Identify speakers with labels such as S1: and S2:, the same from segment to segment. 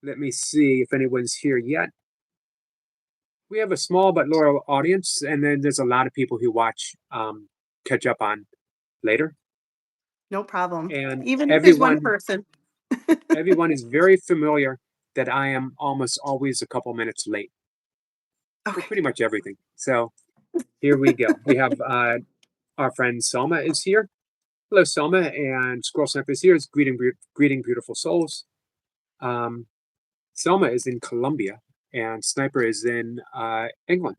S1: Let me see if anyone's here yet. We have a small but loyal audience, and then there's a lot of people who watch catch up on later.
S2: No problem.
S1: And
S2: Even if there's one
S1: everyone
S2: person.
S1: everyone is very familiar that I am almost always a couple minutes late for
S2: Okay.
S1: pretty much everything. So here we go. We have our friend Selma is here. Hello, Selma, and Squirrel Sniper is here. Is greeting beautiful souls. Um, Selma is in Colombia, and Sniper is in England.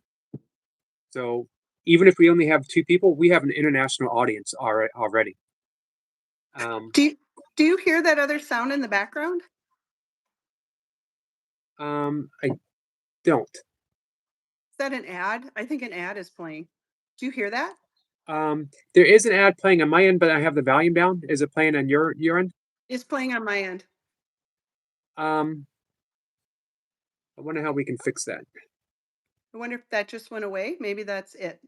S1: So even if we only have two people, we have an international audience already. Um,
S2: Do you do you hear that other sound in the background?
S1: I don't.
S2: Is that an ad? I think an ad is playing. Do you hear that?
S1: There is an ad playing on my end, but I have the volume down. Is it playing on your end?
S2: It's playing on my end.
S1: Um, I wonder how we can fix that.
S2: I wonder if that just went away. Maybe that's it.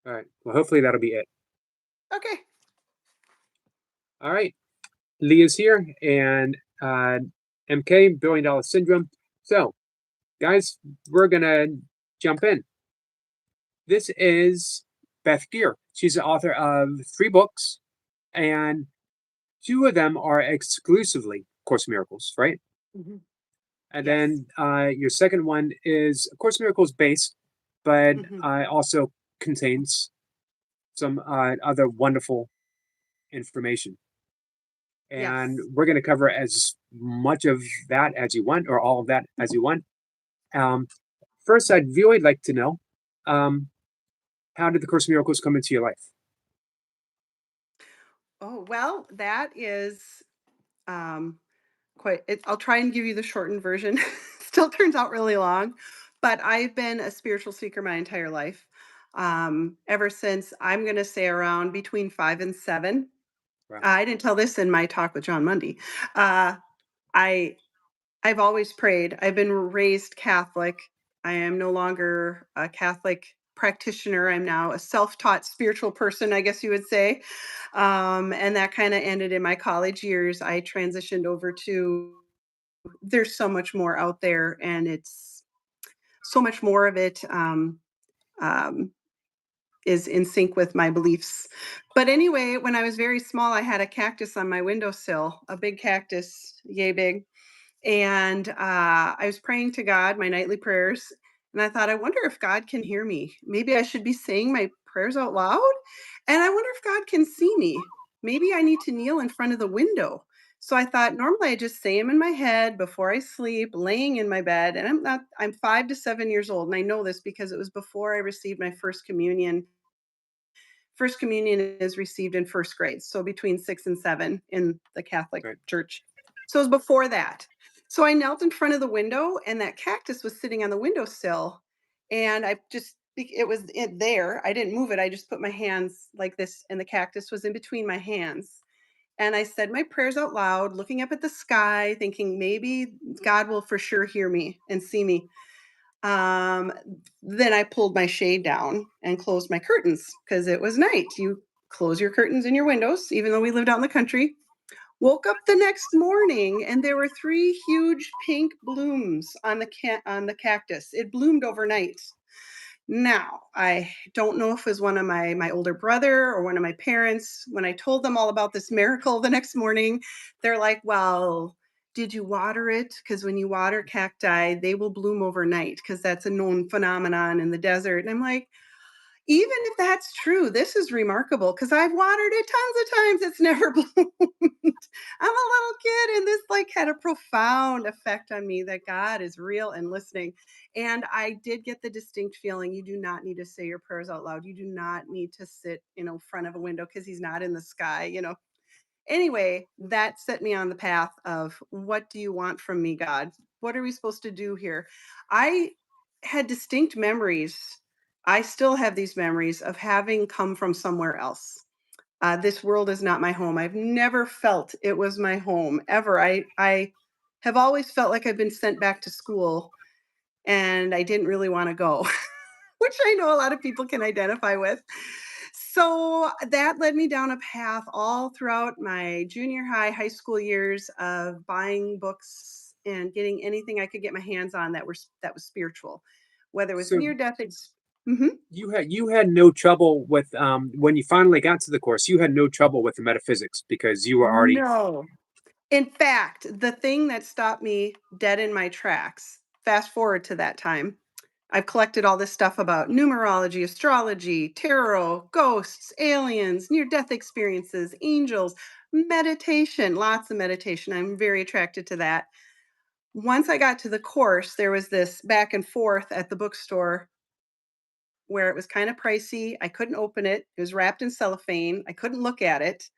S1: All right. Well, hopefully that'll be it.
S2: Okay.
S1: All right. Lee is here, and MK Billion Dollar Syndrome. So, guys, we're gonna jump in. This is Beth Geer. She's the author of 3 books, and 2 of them are exclusively Course in Miracles, right?
S2: Mhm.
S1: And
S2: Yes.
S1: then your second one is Course in Miracles based, but
S2: Mhm.
S1: also contains some other wonderful information. And
S2: Yes.
S1: we're going to cover as much of that as you want, or all of that as you want. Um, First, I'd really like to know, um, how did the Course in Miracles come into your life?
S2: Oh, well, that is um I'll try and give you the shortened version. Still turns out really long, but I've been a spiritual seeker my entire life. Ever since I'm going to say around between 5 and 7.
S1: Wow.
S2: I didn't tell this in my talk with John Mundy. Uh, I I've always prayed. I've been raised Catholic. I am no longer a Catholic practitioner. I'm now a self-taught spiritual person, I guess you would say. And that kind of ended in my college years. I transitioned over to there's so much more out there, and it's so much more of it um, is in sync with my beliefs. But anyway, when I was very small, I had a cactus on my windowsill, a big cactus, yay big. And I was praying to God, my nightly prayers. And I thought, I wonder if God can hear me. Maybe I should be saying my prayers out loud. And I wonder if God can see me. Maybe I need to kneel in front of the window. So I thought, normally I just say them in my head before I sleep, laying in my bed. And I'm 5 to 7 years old. And I know this because it was before I received my first communion. First communion is received in first grade, so between 6 and 7 in the Catholic
S1: Right.
S2: Church. So it was before that. So I knelt in front of the window, and that cactus was sitting on the windowsill, and it was there. I didn't move it. I just put my hands like this, and the cactus was in between my hands. And I said my prayers out loud, looking up at the sky, thinking maybe God will for sure hear me and see me. Um, then I pulled my shade down and closed my curtains because it was night. You close your curtains in your windows, even though we lived out in the country. Woke up the next morning and there were 3 huge pink blooms on on the cactus. It bloomed overnight. Now, I don't know if it was one of my older brother or one of my parents. When I told them all about this miracle the next morning, they're like, "Well, did you water it? Because when you water cacti, they will bloom overnight because that's a known phenomenon in the desert." And I'm like, even if that's true, this is remarkable because I've watered it tons of times. It's never bloomed. I'm a little kid, and this like had a profound effect on me that God is real and listening. And I did get the distinct feeling you do not need to say your prayers out loud. You do not need to sit, front of a window because he's not in the sky. Anyway, that set me on the path of what do you want from me, God? What are we supposed to do here? I had distinct memories. I still have these memories of having come from somewhere else. This world is not my home. I've never felt it was my home ever. I have always felt like I've been sent back to school and I didn't really want to go, which I know a lot of people can identify with. So that led me down a path all throughout my junior high, high school years of buying books and getting anything I could get my hands on that was spiritual, whether it was
S1: So
S2: near death. Mhm.
S1: you had no trouble with when you finally got to the course. You had no trouble with the metaphysics because you were already
S2: No. In fact, the thing that stopped me dead in my tracks, fast forward to that time, I've collected all this stuff about numerology, astrology, tarot, ghosts, aliens, near death experiences, angels, meditation, lots of meditation. I'm very attracted to that. Once I got to the course, there was this back and forth at the bookstore where it was kind of pricey. I couldn't open it. It was wrapped in cellophane. I couldn't look at it.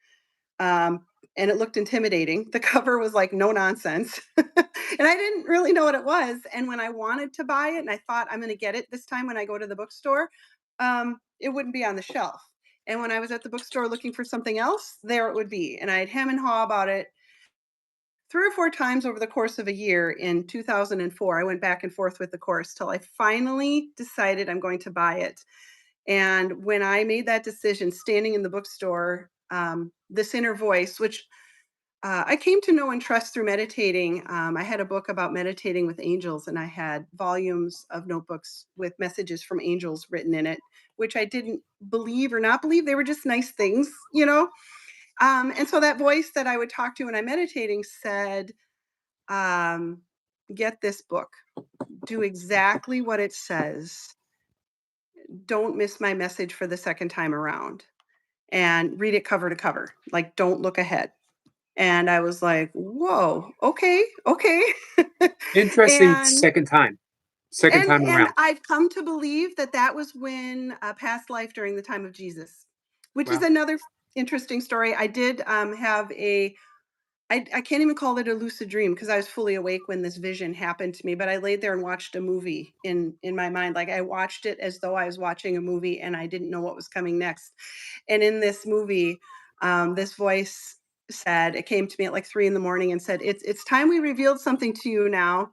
S2: Um, and it looked intimidating. The cover was like no nonsense. And I didn't really know what it was. And when I wanted to buy it and I thought I'm going to get it this time when I go to the bookstore, it wouldn't be on the shelf. And when I was at the bookstore looking for something else, there it would be. And I'd hem and haw about it 3 or 4 times over the course of a year. In 2004, I went back and forth with the course till I finally decided I'm going to buy it. And when I made that decision, standing in the bookstore, this inner voice, which I came to know and trust through meditating. I had a book about meditating with angels, and I had volumes of notebooks with messages from angels written in it, which I didn't believe or not believe. They were just nice things. And so that voice that I would talk to when I'm meditating said, um, get this book, do exactly what it says. Don't miss my message for the second time around and read it cover to cover. Like, don't look ahead. And I was like, "Whoa, okay, okay."
S1: interesting
S2: And
S1: second time
S2: and
S1: around.
S2: I've come to believe that that was when past life during the time of Jesus, which is
S1: Well,
S2: another interesting story. I did have I can't even call it a lucid dream because I was fully awake when this vision happened to me, but I laid there and watched a movie in my mind. Like I watched it as though I was watching a movie and I didn't know what was coming next. And in this movie, this voice said, it came to me at like 3 in the morning and said, it's time we revealed something to you now.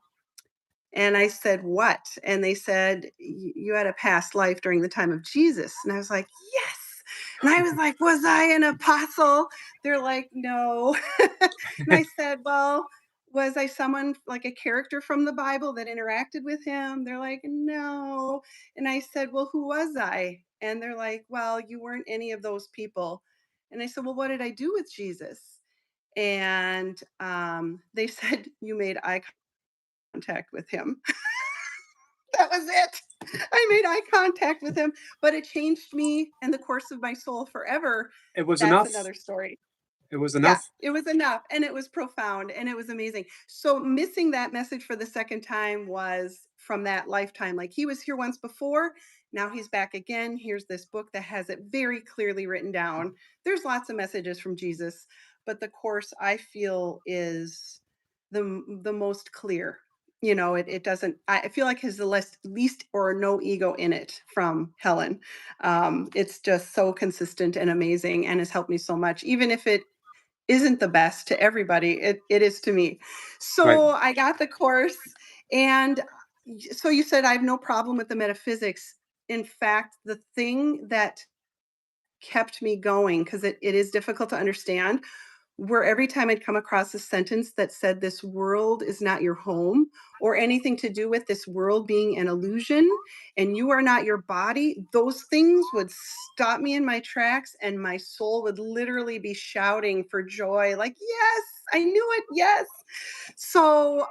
S2: And I said, what? And they said, you had a past life during the time of Jesus. And I was like, yes. And I was like, was I an apostle? They're like, no. And I said, well, was I someone like a character from the Bible that interacted with him? They're like, no. And I said, well, who was I? And they're like, well, you weren't any of those people. And I said, well, what did I do with Jesus? And they said, you made eye contact with him. That was it. I made eye contact with him, but it changed me and the course of my soul forever.
S1: it was
S2: That's
S1: enough.
S2: another story.
S1: It was
S2: Yeah,
S1: enough.
S2: it was enough and it was profound and it was amazing. So missing that message for the second time was from that lifetime. Like he was here once before, now he's back again. Here's this book that has it very clearly written down. There's lots of messages from Jesus, but the course I feel is the most clear. It doesn't. I feel like has the least or no ego in it from Helen. It's just so consistent and amazing, and has helped me so much. Even if it isn't the best to everybody. It is to me.
S1: Right.
S2: So I got the course, and so you said I have no problem with the metaphysics. In fact, the thing that kept me going, because it is difficult to understand, where every time I'd come across a sentence that said this world is not your home, or anything to do with this world being an illusion and you are not your body, those things would stop me in my tracks and my soul would literally be shouting for joy, like, yes, I knew it, yes. So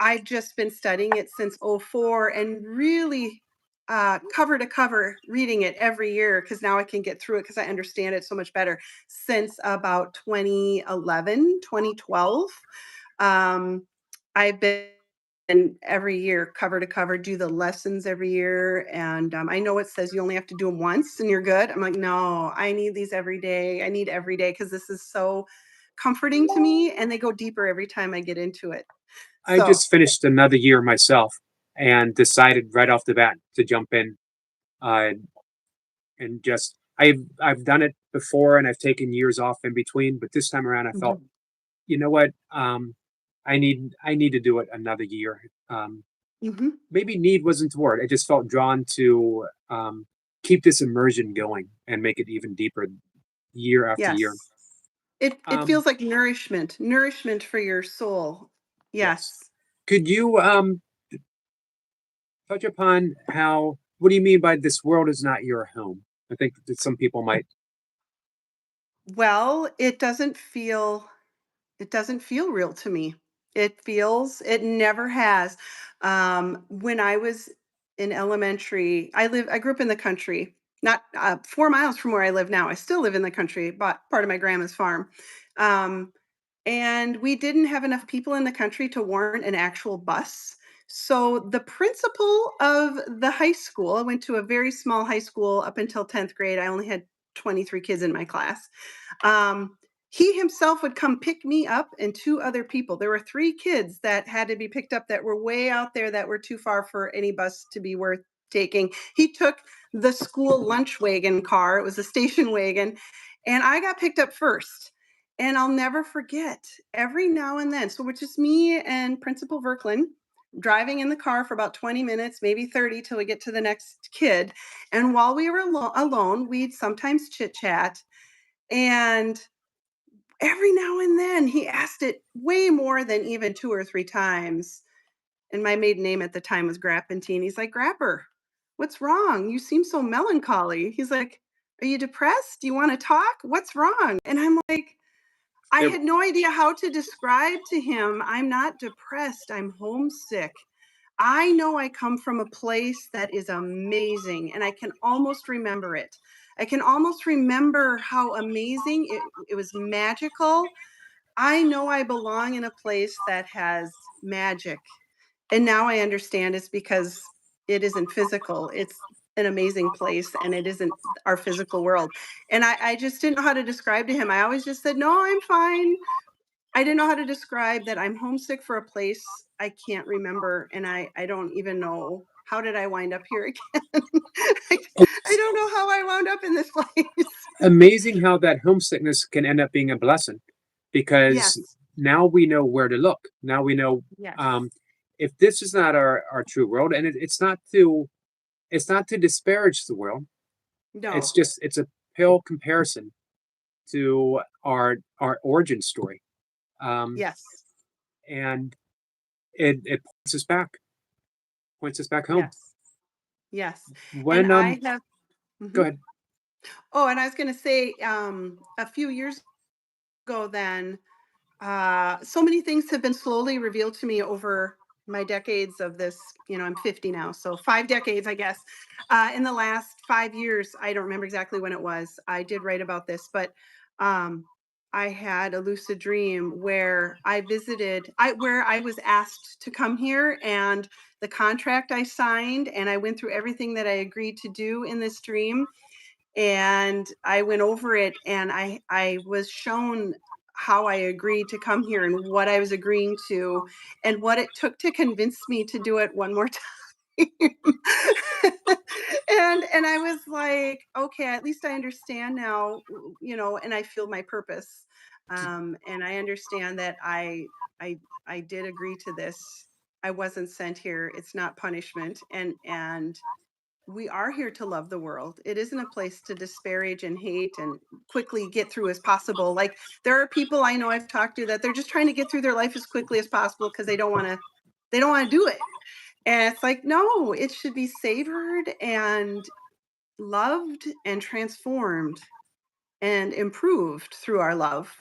S2: I've just been studying it since '04 and really cover to cover reading it every year because now I can get through it because I understand it so much better since about 2011, 2012. Um, I've been every year cover to cover, do the lessons every year. And I know it says you only have to do them once and you're good. I'm like, no, I need these every day. I need every day because this is so comforting to me and they go deeper every time I get into it.
S1: I
S2: So,
S1: just finished another year myself and decided right off the bat to jump in uh, and just I've done it before and I've taken years off in between, but this time around I felt,
S2: mhm,
S1: you know what, I need to do it another year.
S2: mhm,
S1: Maybe need wasn't the word. I just felt drawn to keep this immersion going and make it even deeper year after year.
S2: Yes. It
S1: Um,
S2: feels like nourishment for your soul.
S1: yes.
S2: Yes.
S1: Could you touch upon how? What do you mean by this world is not your home? I think that some people might.
S2: Well, it doesn't feel real to me. It never has. When I was in elementary, I grew up in the country, not 4 miles from where I live now. I still live in the country, but part of my grandma's farm. Um, and we didn't have enough people in the country to warrant an actual bus. So the principal of the high school, I went to a very small high school up until 10th grade. I only had 23 kids in my class. Um, he himself would come pick me up and two other people. There were three kids that had to be picked up that were way out there that were too far for any bus to be worth taking. He took the school lunch wagon car, it was a station wagon, and I got picked up first. And I'll never forget every now and then. So, which is me and Principal Verklin driving in the car for about 20 minutes, maybe 30 till we get to the next kid. And while we were alone, we'd sometimes chit chat. And every now and then he asked it way more than even two or three times. And my maiden name at the time was Grappentine. He's like, Grapper, what's wrong? You seem so melancholy. He's like, are you depressed? Do you want to talk? What's wrong? And I'm like, I
S1: It,
S2: had no idea how to describe to him, I'm not depressed, I'm homesick. I know I come from a place that is amazing, and I can almost remember it. I can almost remember how amazing it was magical. I know I belong in a place that has magic. And now I understand it's because it isn't physical. It's an amazing place and it isn't our physical world. And I just didn't know how to describe to him. I always just said, no, I'm fine. I didn't know how to describe that I'm homesick for a place I can't remember. And I don't even know how did I wind up here again. I, I
S1: it's
S2: don't know how I wound up in this place.
S1: amazing how that homesickness can end up being a blessing, because
S2: Yes.
S1: now we know where to look. Now we know
S2: Yes.
S1: um, if this is not our true world, and it's not to disparage the world. It's
S2: No.
S1: just it's a pale comparison to our origin story, um,
S2: Yes.
S1: and it points us back home.
S2: Yes. Yes. And
S1: When
S2: I have.
S1: go
S2: Mhm.
S1: ahead.
S2: Oh, and I was going to say, a few years ago, then, so many things have been slowly revealed to me over my decades of this. I'm 50 now, so 5 decades, I guess. In the last 5 years, I don't remember exactly when it was. I did write about this, but um, I had a lucid dream where where I was asked to come here, and the contract I signed, and I went through everything that I agreed to do in this dream, and I went over it, and I was shown how I agreed to come here and what I was agreeing to and what it took to convince me to do it one more time. And I was like, okay, at least I understand now, and I feel my purpose. And I understand that I did agree to this. I wasn't sent here. It's not punishment. And we are here to love the world. It isn't a place to disparage and hate and quickly get through as possible. Like, there are people I know I've talked to that they're just trying to get through their life as quickly as possible because they don't want to do it. And it's like, no, it should be savored and loved and transformed and improved through our love.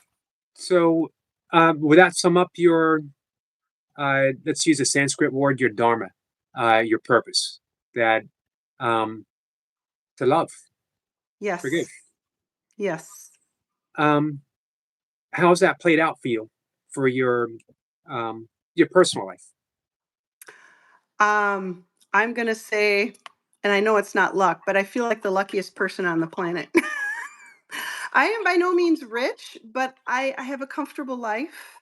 S1: So, would that sum up your let's use a Sanskrit word, your dharma, your purpose, that um, to love, forgive.
S2: Yes. Yes.
S1: Um, how's that played out for you, for your personal life?
S2: Um, I'm gonna say, and I know it's not luck, but I feel like the luckiest person on the planet. I am by no means rich, but I have a comfortable life.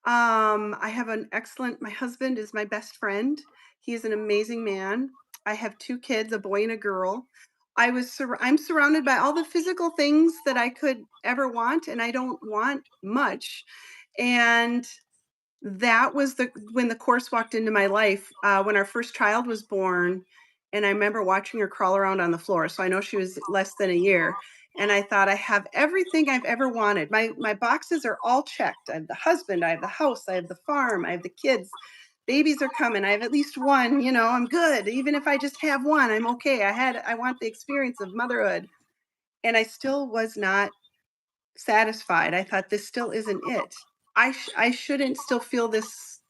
S2: I have an excellent, my husband is my best friend. He is an amazing man. I have two kids, a boy and a girl. I'm surrounded by all the physical things that I could ever want, and I don't want much. And that was when the course walked into my life, when our first child was born, and I remember watching her crawl around on the floor, so I know she was less than a year, and I thought, "I have everything I've ever wanted. My boxes are all checked. I have the husband, I have the house, I have the farm, I have the kids. Babies are coming. I have at least one, I'm good. Even if I just have one, I'm okay. I want the experience of motherhood." And I still was not satisfied. I thought this still isn't it. I shouldn't still feel this.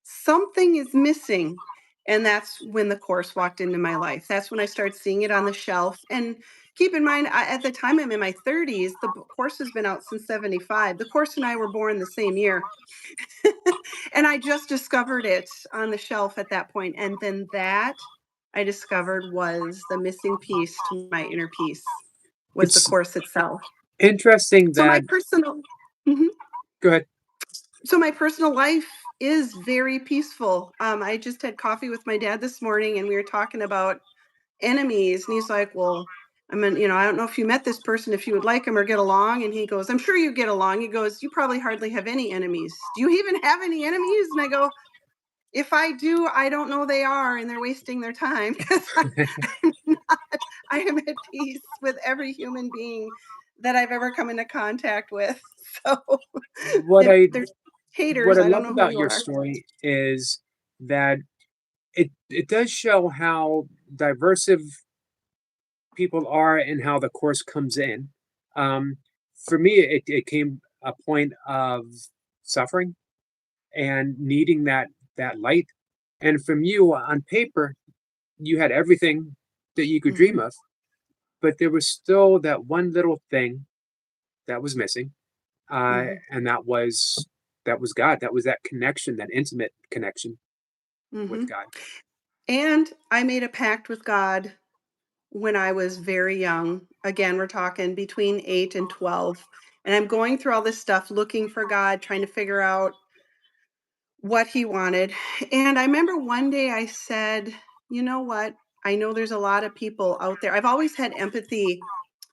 S2: Something is missing. And that's when the course walked into my life. That's when I started seeing it on the shelf. And keep in mind, at the time I'm in my 30s, the course has been out since 75. The course and I were born the same year. And I just discovered it on the shelf at that point. And then that I discovered was the missing piece to my inner peace, was the
S1: It's
S2: course itself.
S1: interesting
S2: So my
S1: that.
S2: personal Mhm.
S1: Go ahead.
S2: So my personal life is very peaceful. I just had coffee with my dad this morning, and we were talking about enemies, and he's like, "Well, I don't know if you met this person, if you would like him or get along." And he goes, "I'm sure you get along." He goes, "You probably hardly have any enemies. Do you even have any enemies?" And I go, "If I do, I don't know they are, and they're wasting their time because I'm not. I am at peace with every human being that I've ever come into contact with." So
S1: What
S2: if
S1: I
S2: there's
S1: what
S2: haters,
S1: I
S2: I don't
S1: love
S2: know who
S1: about
S2: you
S1: your
S2: are.
S1: story is that it does show how diverse people are and how the course comes in. Um, for me, it came a point of suffering and needing that light. And from you on paper, you had everything that you could dream
S2: Mhm,
S1: of, but there was still that one little thing that was missing,
S2: mhm,
S1: and that was God. That was that connection, that intimate connection with
S2: mhm.
S1: God.
S2: And I made a pact with God when I was very young. Again, we're talking between 8 and 12. And I'm going through all this stuff looking for God, trying to figure out what he wanted. And I remember one day I said, "You know what? I know there's a lot of people out there." I've always had empathy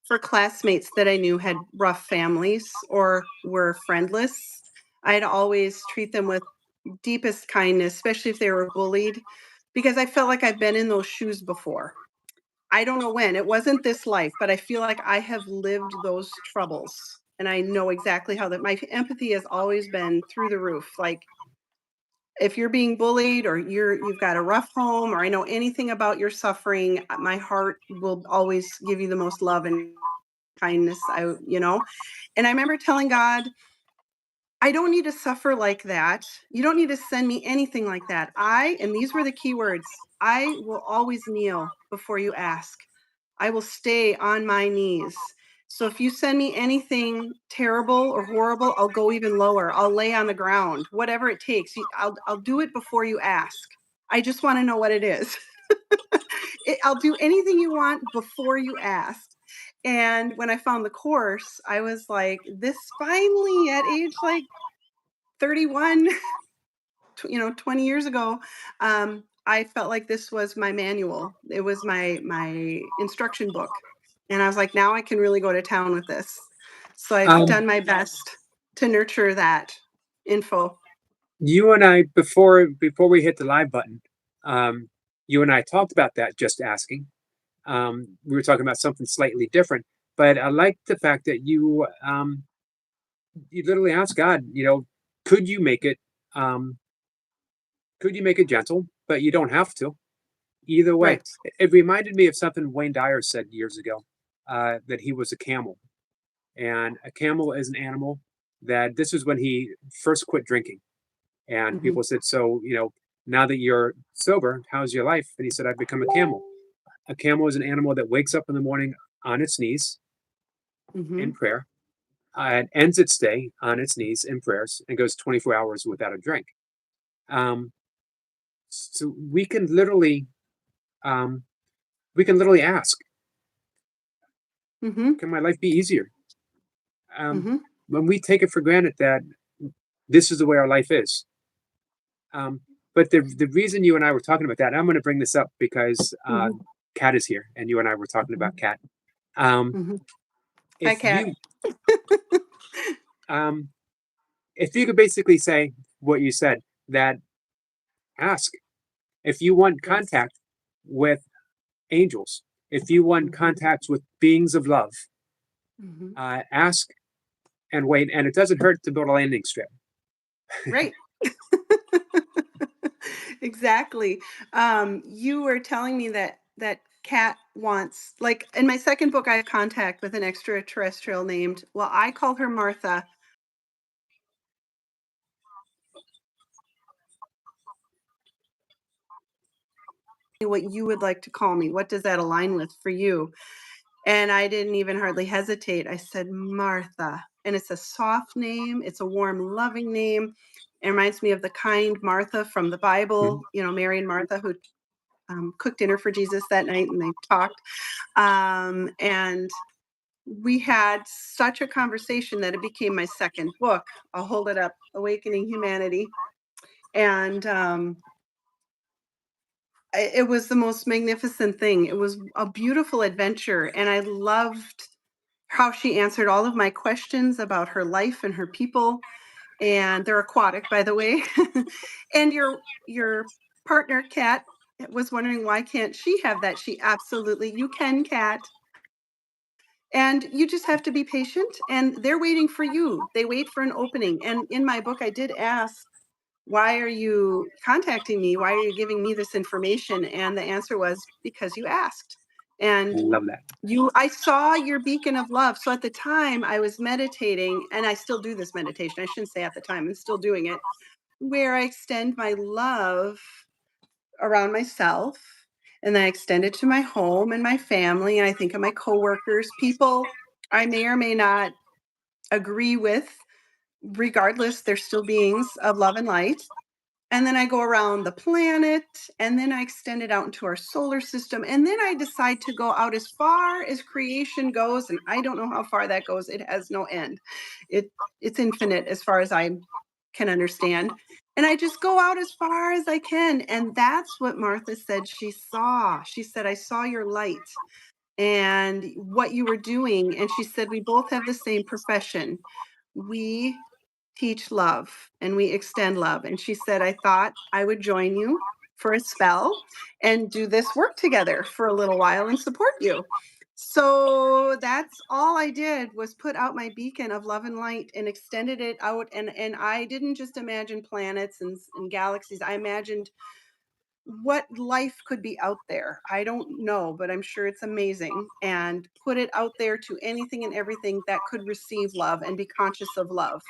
S2: for classmates that I knew had rough families or were friendless. I'd always treat them with deepest kindness, especially if they were bullied, because I felt like I've been in those shoes before. I don't know when. It wasn't this life, but I feel like I have lived those troubles. And I know exactly how that my empathy has always been through the roof. Like if you're being bullied or you've got a rough home or I know anything about your suffering, my heart will always give you the most love and kindness. And I remember telling God, "I don't need to suffer like that. You don't need to send me anything like that. And these were the key words, I will always kneel before you ask. I will stay on my knees. So if you send me anything terrible or horrible, I'll go even lower. I'll lay on the ground, whatever it takes. I'll do it before you ask. I just want to know what it is." I'll do anything you want before you ask. And when I found the course, I was like, this finally at age like 31, 20 years ago, I felt like this was my manual. It was my instruction book. And I was like, now I can really go to town with this. So I've
S1: Um,
S2: done my best to nurture that info.
S1: you and I, before we hit the live button, um, you and I talked about that. Just asking. We were talking about something slightly different, but I like the fact that you literally asked God. Could you make it? Um, could you make it gentle? But you don't have to. Either way,
S2: Right.
S1: it reminded me of something Wayne Dyer said years ago, that he was a camel. And a camel is an animal that this was when he first quit drinking. And
S2: Hmm.
S1: people said, "So, now that you're sober, how's your life?" And he said, "I've become a camel." A camel is an animal that wakes up in the morning on its knees in
S2: Hmm.
S1: prayer, and ends its day on its knees in prayers, and goes 24 hours without a drink. Um, so um, we can literally ask,
S2: Hmm.
S1: "Can my life be easier?" Um,
S2: Hmm.
S1: when we take it for granted that this is the way our life is. Um, but the reason you and I were talking about that, I'm going to bring this up because
S2: Hmm.
S1: Kat is here, and you and I were talking about Kat. Um,
S2: Hmm. Hi,
S1: if
S2: Kat.
S1: you um, if you could basically say what you said, that ask if you want
S2: Yes.
S1: contact with. angels. If you want
S2: Mhm.
S1: contact with beings of love,
S2: Mhm.
S1: ask and wait. And it doesn't hurt to build a landing strip.
S2: Right. Exactly. You were telling me that cat wants, like in my second book, I have contact with an extraterrestrial named, well, I call her Martha. What you would like to call me? What does that align with for you? And I didn't even hardly hesitate. I said Martha, and it's a soft name. It's a warm, loving name. It reminds me of the kind Martha from the
S1: Mhm.
S2: Bible. You know, Mary and Martha who cooked dinner for Jesus that night, and they talked. And we had such a conversation that it became my second book. I'll hold it up, Awakening Humanity. And it was the most magnificent thing. It was a beautiful adventure. And I loved how she answered all of my questions about her life and her people. And they're aquatic, by the way. And your partner, Kat, was wondering why can't she have that? She absolutely, you can, Kat. And you just have to be patient, and they're waiting for you. They wait for an opening. And in my book, I did ask, why are you contacting me? Why are you giving me this information? And the answer was, because you asked. And
S1: Love that.
S2: I saw your beacon of love. So at the time I was meditating, and I still do this meditation. I shouldn't say at the time, I'm still doing it, where I extend my love around myself, and then I extend it to my home and my family, and I think of my coworkers, people I may or may not agree with. Regardless, they're still beings of love and light. And then I go around the planet, and then I extend it out into our solar system. And then I decide to go out as far as creation goes. And I don't know how far that goes. It has no end. It it's infinite as far as I can understand. And I just go out as far as I can. And that's what Martha said she saw. She said, I saw your light and what you were doing. And she said, we both have the same profession. We teach love and we extend love. And she said, I thought I would join you for a spell and do this work together for a little while and support you. So that's all I did, was put out my beacon of love and light and extended it out. And I didn't just imagine planets and galaxies. I imagined what life could be out there. I don't know, but I'm sure it's amazing. And put it out there to anything and everything that could receive love and be conscious of love.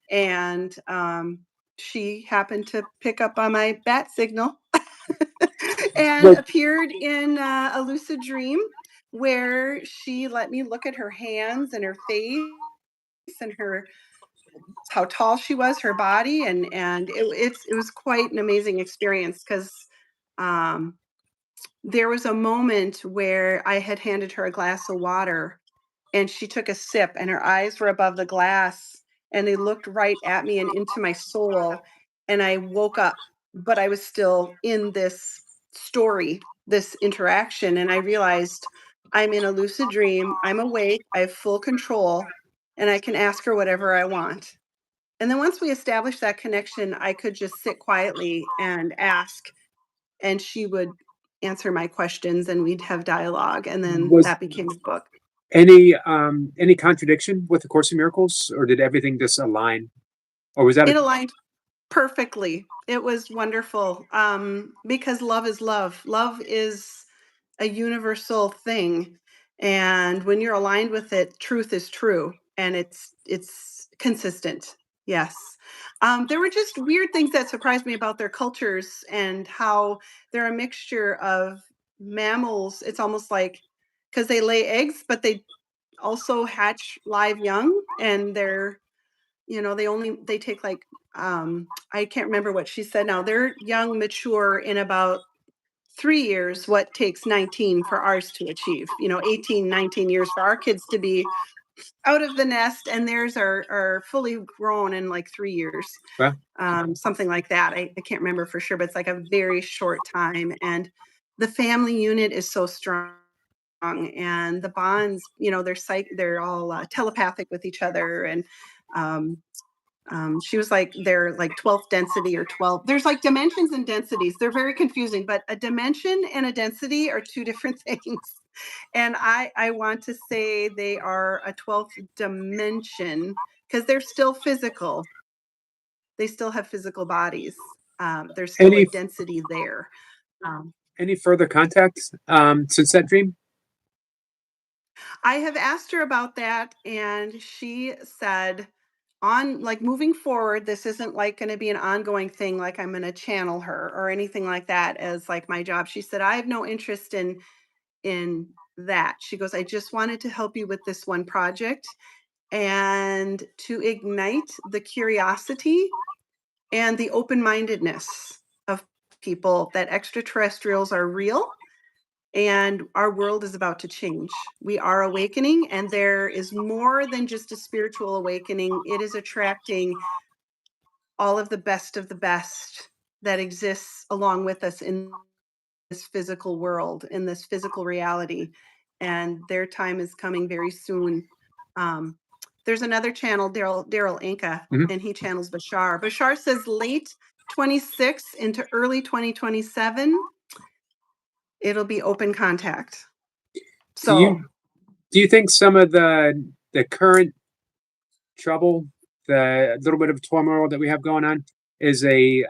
S2: And she happened to pick up on my bat signal and
S1: Well,
S2: appeared in a lucid dream where she let me look at her hands and her face and her, how tall she was, her body, and it was quite an amazing experience because um, there was a moment where I had handed her a glass of water, and she took a sip, and her eyes were above the glass, and they looked right at me and into my soul, and I woke up, but I was still in this story, this interaction, and I realized I'm in a lucid dream, I'm awake, I have full control, and I can ask her whatever I want. And then once we established that connection, I could just sit quietly and ask, and she would answer my questions, and we'd have dialogue, and then
S1: was
S2: that became the book.
S1: any contradiction with the Course in Miracles, or did everything just align, or was that a
S2: It aligned perfectly. It was wonderful, because love is love. Love is a universal thing, and when you're aligned with it, truth is true, and it's consistent. Yes. There were just weird things that surprised me about their cultures and how they're a mixture of mammals. It's almost like, because they lay eggs, but they also hatch live young, and they're, they take like, I can't remember what she said now. They're young, mature in about 3 years, what takes 19 for ours to achieve. 18, 19 years for our kids to be out of the nest, and theirs are fully grown in like 3 years.
S1: well,
S2: Something like that. I can't remember for sure, but it's like a very short time, and the family unit is so strong, and the bonds, they're all telepathic with each other, and um, She was like, they're like 12th density or 12. There's like dimensions and densities. They're very confusing, but a dimension and a density are two different things. And I want to say they are a 12th dimension because they're still physical. They still have physical bodies. There's still a
S1: Any
S2: density there. Um,
S1: any further contacts since that dream?
S2: I have asked her about that, and she said, on like moving forward, this isn't like going to be an ongoing thing, like I'm going to channel her or anything like that as like my job. She said, I have no interest in that. She goes, I just wanted to help you with this one project and to ignite the curiosity and the open-mindedness of people that extraterrestrials are real and our world is about to change. We are awakening, and there is more than just a spiritual awakening. It is attracting all of the best that exists along with us in this physical world, in this physical reality. And their time is coming very soon. Um, there's another channel, Daryl Anka,
S1: Mhm.
S2: and he channels Bashar. Bashar says late 26 into early 2027, it'll be open contact.
S1: Do
S2: So,
S1: you do you think some of the current trouble, the little bit of turmoil that we have going on, is a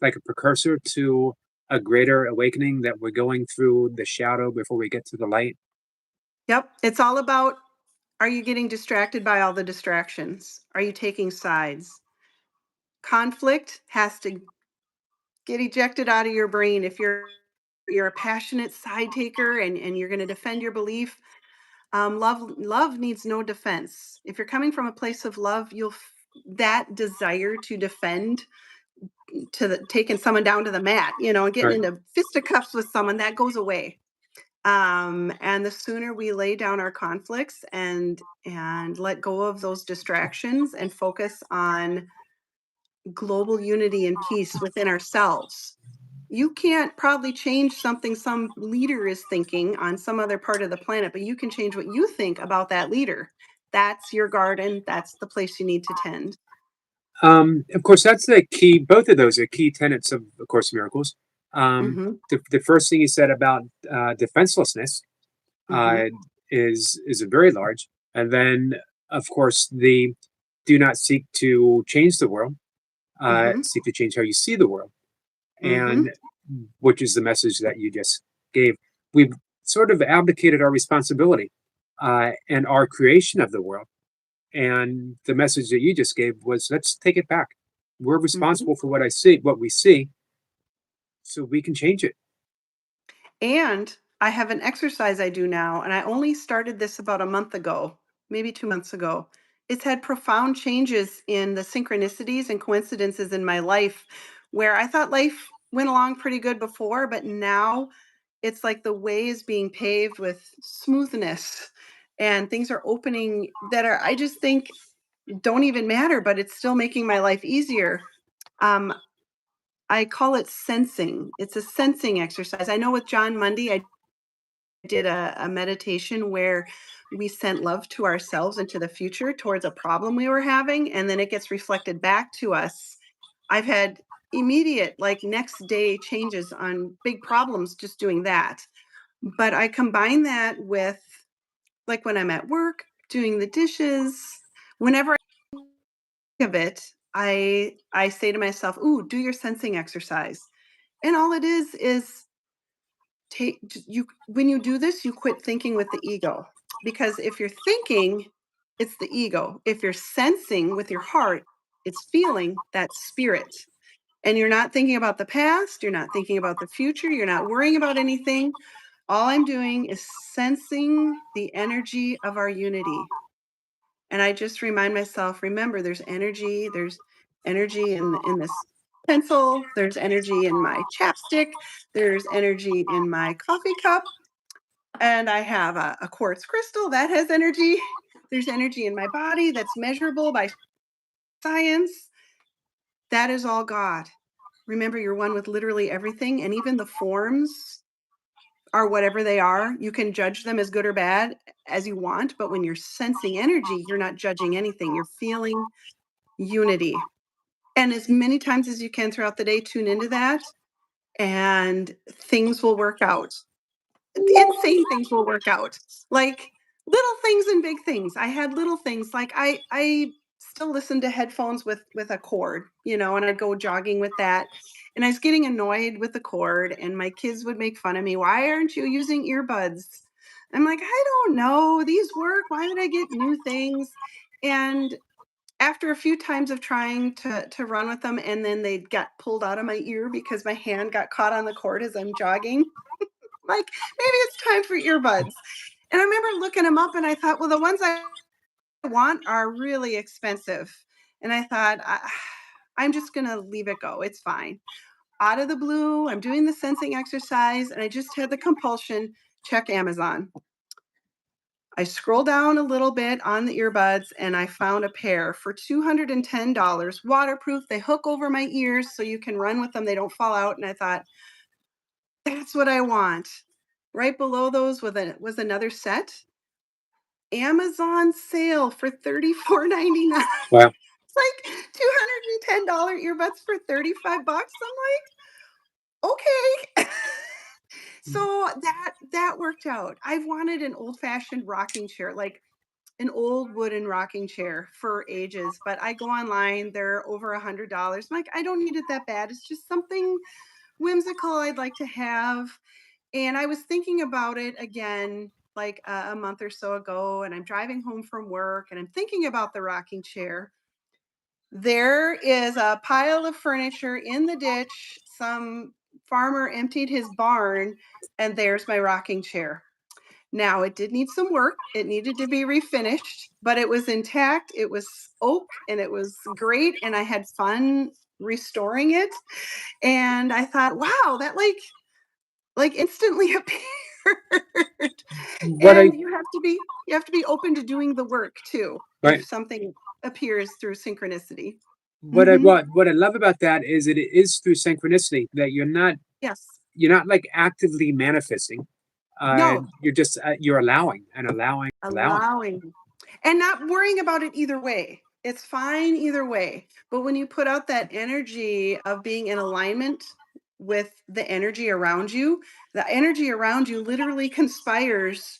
S1: like a precursor to a greater awakening that we're going through the shadow before we get to the light?
S2: yep, it's all about, are you getting distracted by all the distractions? Are you taking sides? Conflict has to get ejected out of your brain. If you're a passionate side taker and you're going to defend your belief, love needs no defense. If you're coming from a place of love, that desire to defend, taking someone down to the mat, and
S1: All
S2: getting
S1: right.
S2: into fisticuffs with someone, that goes away. And the sooner we lay down our conflicts and let go of those distractions and focus on global unity and peace within ourselves. You can't probably change something some leader is thinking on some other part of the planet, but you can change what you think about that leader. That's your garden. That's the place you need to tend.
S1: Of course, that's the key. Both of those are key tenets of Course in Miracles.
S2: Hmm.
S1: The first thing you said about defenselessness
S2: Hmm.
S1: uh, is a very large, and then of course the do not seek to change the world,
S2: Hmm.
S1: seek to change how you see the world,
S2: Hmm.
S1: and which is the message that you just gave. We've sort of abdicated our responsibility and our creation of the world. And the message that you just gave was, let's take it back. We're
S2: Hmm.
S1: responsible for what we see, so we can change it.
S2: And I have an exercise I do now, and I only started this about a month ago, maybe 2 months ago. It's had profound changes in the synchronicities and coincidences in my life where I thought life went along pretty good before, but now it's like the way is being paved with smoothness and things are opening that are, I just think, don't even matter, but it's still making my life easier. Um, I call it sensing. It's a sensing exercise. I know with John Mundy, I did a meditation where we sent love to ourselves into the future towards a problem we were having, and then it gets reflected back to us. I've had immediate, like next day changes on big problems just doing that. But I combine that with like when I'm at work, doing the dishes, whenever I think of it, I say to myself, "Ooh, do your sensing exercise." And all it is you when you do this, you quit thinking with the ego. Because if you're thinking, it's the ego. If you're sensing with your heart, it's feeling that spirit. And you're not thinking about the past, you're not thinking about the future, you're not worrying about anything. All I'm doing is sensing the energy of our unity. And I just remind myself, remember, there's energy in this pencil, there's energy in my chapstick, there's energy in my coffee cup, and I have a quartz crystal that has energy. There's energy in my body that's measurable by science. That is all God. Remember, you're one with literally everything, and even the forms are whatever they are. You can judge them as good or bad as you want, but when you're sensing energy, you're not judging anything. You're feeling unity. And as many times as you can throughout the day, tune into that and things will work out. Insane things will work out. Like little things and big things. I had little things like I still listen to headphones with a cord, and I'd go jogging with that. And I was getting annoyed with the cord and my kids would make fun of me. Why aren't you using earbuds? I'm like, I don't know. These work. Why would I get new things? And after a few times of trying to run with them and then they got pulled out of my ear because my hand got caught on the cord as I'm jogging, like, maybe it's time for earbuds. And I remember looking them up and I thought, well, the ones I want are really expensive. And I thought, I'm just going to leave it go. It's fine. Out of the blue, I'm doing the sensing exercise and I just had the compulsion check Amazon. I scroll down a little bit on the earbuds and I found a pair for $210, waterproof. They hook over my ears so you can run with them. They don't fall out. And I thought, that's what I want. Right below those was another set. Amazon sale for $34.99.
S1: Wow.
S2: It's like $210 earbuds for 35 bucks. I'm like, okay. So that worked out. I've wanted an old-fashioned rocking chair, like an old wooden rocking chair for ages, but I go online, they're over $100. I'm like, I don't need it that bad. It's just something whimsical I'd like to have. And I was thinking about it again like a month or so ago, and I'm driving home from work and I'm thinking about the rocking chair. There is a pile of furniture in the ditch. Some farmer emptied his barn, and there's my rocking chair. Now, it did need some work. It needed to be refinished, but it was intact. It was oak and it was great. And I had fun restoring it. And I thought, wow, that like instantly appeared.
S1: What I
S2: And you have to be open to doing the work too if
S1: right.
S2: something appears through synchronicity.
S1: What I
S2: Mhm.
S1: what I love about that is it is through synchronicity that
S2: Yes.
S1: you're not like actively manifesting.
S2: No,
S1: You're just you're allowing and allowing.
S2: allowing and not worrying about it either way. It's fine either way. But when you put out that energy of being in alignment with the energy around you, the energy around you literally conspires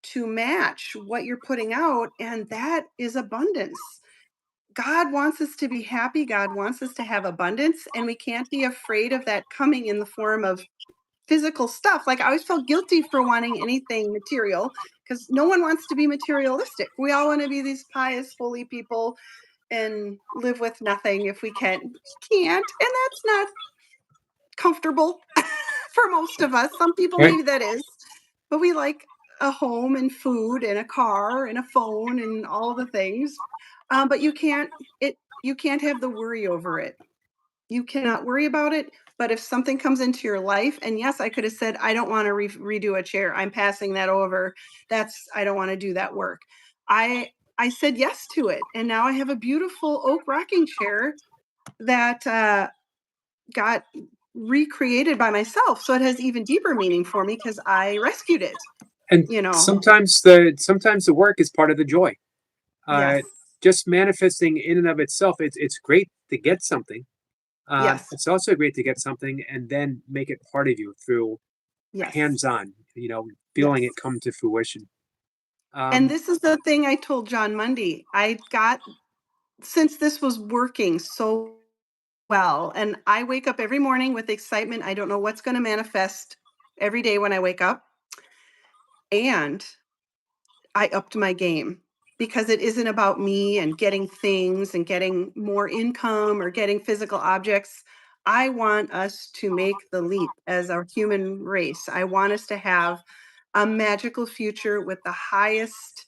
S2: to match what you're putting out. And that is abundance. God wants us to be happy. God wants us to have abundance. And we can't be afraid of that coming in the form of physical stuff. Like I always felt guilty for wanting anything material because no one wants to be materialistic. We all want to be these pious, holy people and live with nothing if we can. We can't. And that's not comfortable for most of us. Some people,
S1: Right.
S2: maybe that is, but we like a home and food and a car and a phone and all the things. But you can't have the worry over it. You cannot worry about it, but if something comes into your life and yes, I could have said, "I don't wanna redo a chair. I'm passing that over. I don't wanna do that work." I said yes to it, and now I have a beautiful oak rocking chair that, got recreated by myself, so it has even deeper meaning for me because I rescued it,
S1: And
S2: you know?
S1: sometimes the work is part of the joy. Uh,
S2: Yes.
S1: just manifesting in and of itself, it's great to get something.
S2: Yes.
S1: It's also great to get something and then make it part of you through
S2: Yes.
S1: hands-on, feeling it
S2: Yes.
S1: come to fruition.
S2: And
S1: Um,
S2: this is the thing I told John Mundy. I got since this was working so well, and I wake up every morning with excitement. I don't know what's gonna manifest every day when I wake up, and I upped my game because it isn't about me and getting things and getting more income or getting physical objects. I want us to make the leap as our human race. I want us to have a magical future with the highest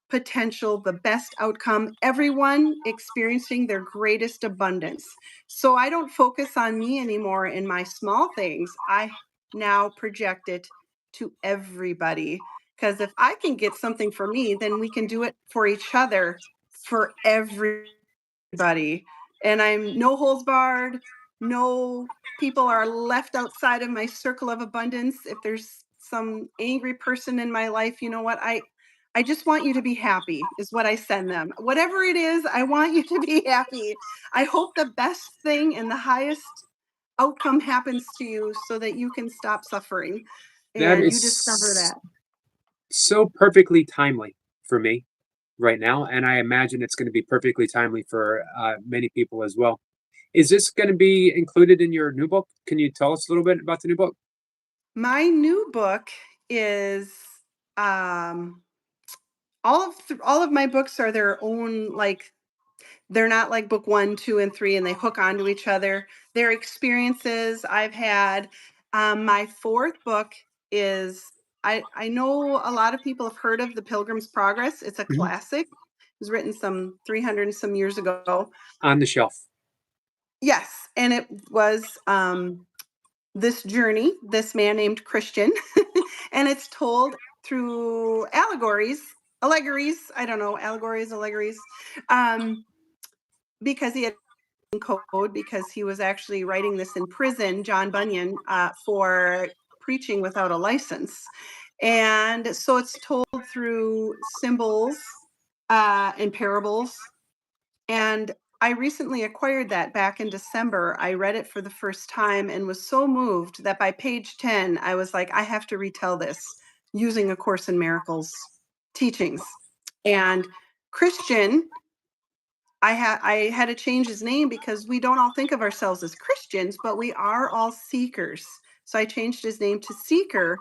S2: potential, the best outcome, everyone experiencing their greatest abundance. So I don't focus on me anymore in my small things. I now project it to everybody because if I can get something for me, then we can do it for each other, for everybody. And I'm no holds barred. No people are left outside of my circle of abundance. If there's some angry person in my life, you know what? I just want you to be happy is what I send them. Whatever it is, I want you to be happy. I hope the best thing and the highest outcome happens to you so that you can stop suffering
S1: That
S2: and you discover
S1: is
S2: that.
S1: so perfectly timely for me right now, and I imagine it's going to be perfectly timely for many people as well. Is this going to be included in your new book? Can you tell us a little bit about the new book?
S2: My new book is um all of my books are their own, like, they're not like book 1, 2, and 3, and they hook onto each other. They're experiences I've had. My 4th book is I know a lot of people have heard of The Pilgrim's Progress. It's a
S1: Mhm.
S2: classic. It was written some 300 and some years ago.
S1: On the shelf.
S2: Yes, and it was, this journey, this man named Christian, and it's told through allegories, I don't know, allegories, um, because he had code because he was actually writing this in prison, John Bunyan, for preaching without a license. And so it's told through symbols and parables. And I recently acquired that back in December. I read it for the first time and was so moved that by page 10, I was like, I have to retell this using A Course in Miracles teachings. And Christian, I had to change his name because we don't all think of ourselves as Christians, but we are all seekers. So I changed his name to Seeker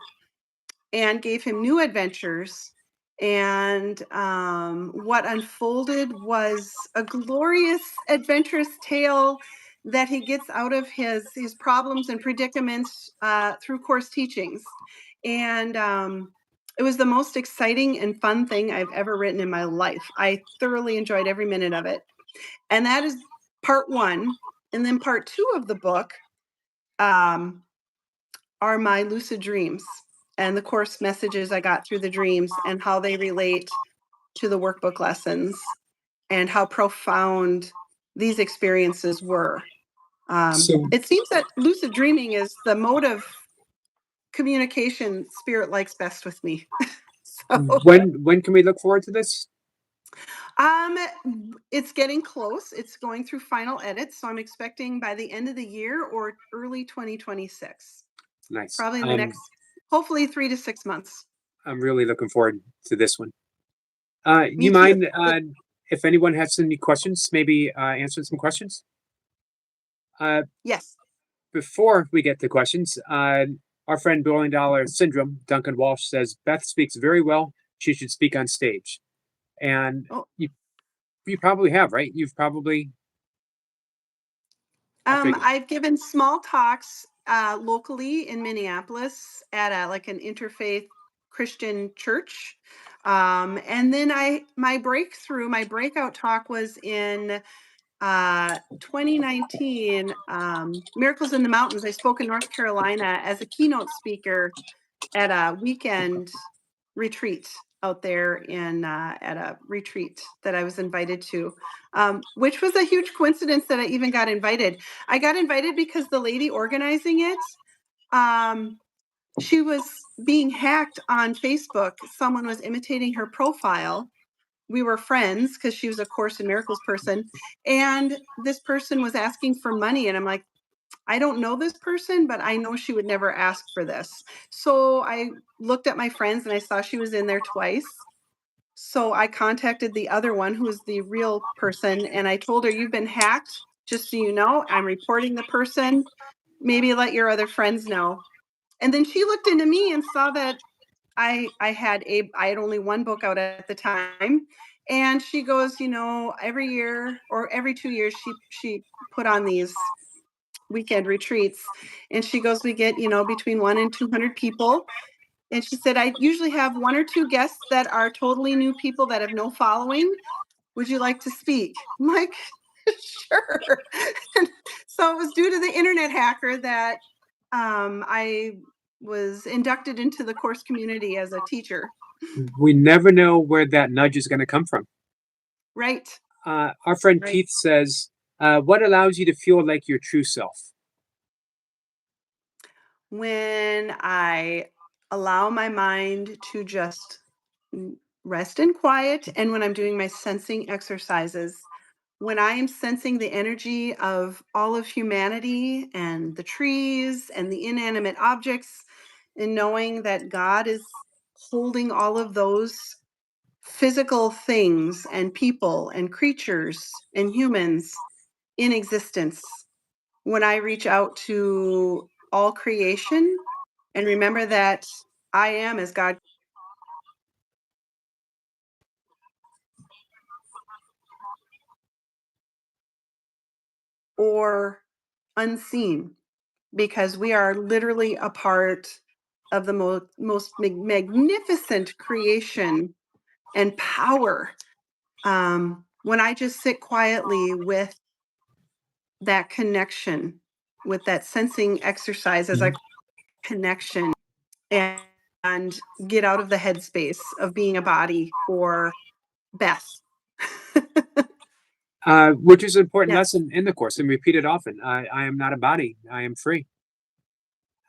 S2: and gave him new adventures. And what unfolded was a glorious, adventurous tale that he gets out of his problems and predicaments through course teachings. And it was the most exciting and fun thing I've ever written in my life. I thoroughly enjoyed every minute of it. And that is part 1. And then part 2 of the book um, are my lucid dreams and the course messages I got through the dreams and how they relate to the workbook lessons and how profound these experiences were.
S1: So
S2: It seems that lucid dreaming is the mode of communication spirit likes best with me. So,
S1: when can we look forward to this?
S2: um, it's getting close. It's going through final edits, so I'm expecting by the end of the year or early 2026.
S1: Nice.
S2: Probably in the next, hopefully 3 to 6 months.
S1: I'm really looking forward to this one.
S2: Me
S1: You
S2: too.
S1: mind if anyone has any questions, maybe answering some questions? Uh,
S2: Yes.
S1: Before we get to questions, our friend Billion Dollar Syndrome, Duncan Walsh, says Beth speaks very well. She should speak on stage. And
S2: Oh,
S1: you probably have, right? You've probably, I figured.
S2: I've given small talks locally in Minneapolis at like an interfaith Christian church. And then my breakout talk was in 2019, Miracles in the Mountains. I spoke in North Carolina as a keynote speaker at a weekend retreat out there in at a retreat that I was invited to, which was a huge coincidence that I even got invited. I got invited because the lady organizing it, um, she was being hacked on Facebook. Someone was imitating her profile. We were friends because she was a Course in Miracles person, and this person was asking for money, and I'm like, I don't know this person, but I know she would never ask for this. So I looked at my friends and I saw she was in there twice. So I contacted the other one who was the real person and I told her, you've been hacked. Just so you know, I'm reporting the person. Maybe let your other friends know. And then she looked into me and saw that I had only one book out at the time. And she goes, every year or every 2 years, she put on these weekend retreats. And she goes, we get, between 1 and 200 people. And she said, I usually have 1 or 2 guests that are totally new people that have no following. Would you like to speak? I'm like, sure. And so it was due to the internet hacker that I was inducted into the course community as a teacher.
S1: We never know where that nudge is going to come from.
S2: Right.
S1: Our friend
S2: Right.
S1: Keith says, what allows you to feel like your true self?
S2: When I allow my mind to just rest and quiet, and when I'm doing my sensing exercises. When I am sensing the energy of all of humanity and the trees and the inanimate objects, and knowing that God is holding all of those physical things and people and creatures and humans in existence. When I reach out to all creation and remember that I am as God or unseen, because we are literally a part of the most magnificent creation and power. When I just sit quietly with that connection, with that sensing exercise, as I
S1: Mhm.
S2: call it, connection, and, and get out of the headspace of being a body for Beth.
S1: Which is an important
S2: Yes.
S1: lesson in the course and repeated often. I am not a body. I am free.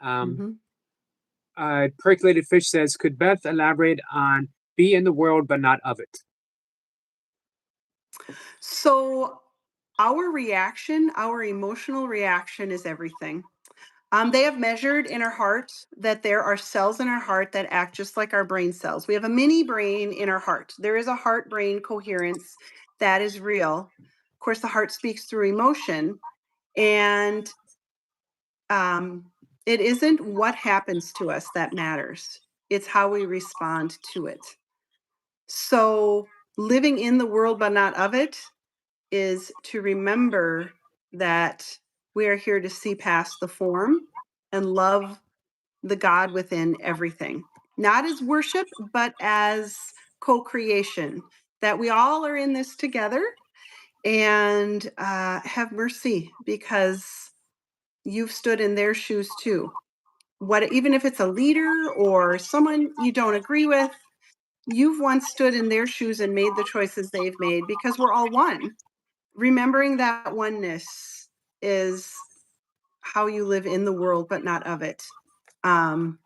S1: Um,
S2: Mhm.
S1: Percolated Fish says, could Beth elaborate on be in the world but not of it?
S2: So, our reaction, our emotional reaction is everything. They have measured in our heart that there are cells in our heart that act just like our brain cells. We have a mini brain in our heart. There is a heart brain coherence that is real. Of course, the heart speaks through emotion, and um, it isn't what happens to us that matters, it's how we respond to it. So, living in the world but not of it is to remember that we are here to see past the form and love the God within everything, not as worship, but as co creation, that we all are in this together, and have mercy because you've stood in their shoes too. What, even if it's a leader or someone you don't agree with, you've once stood in their shoes and made the choices they've made, because we're all one. Remembering that oneness is how you live in the world, but not of it. Um,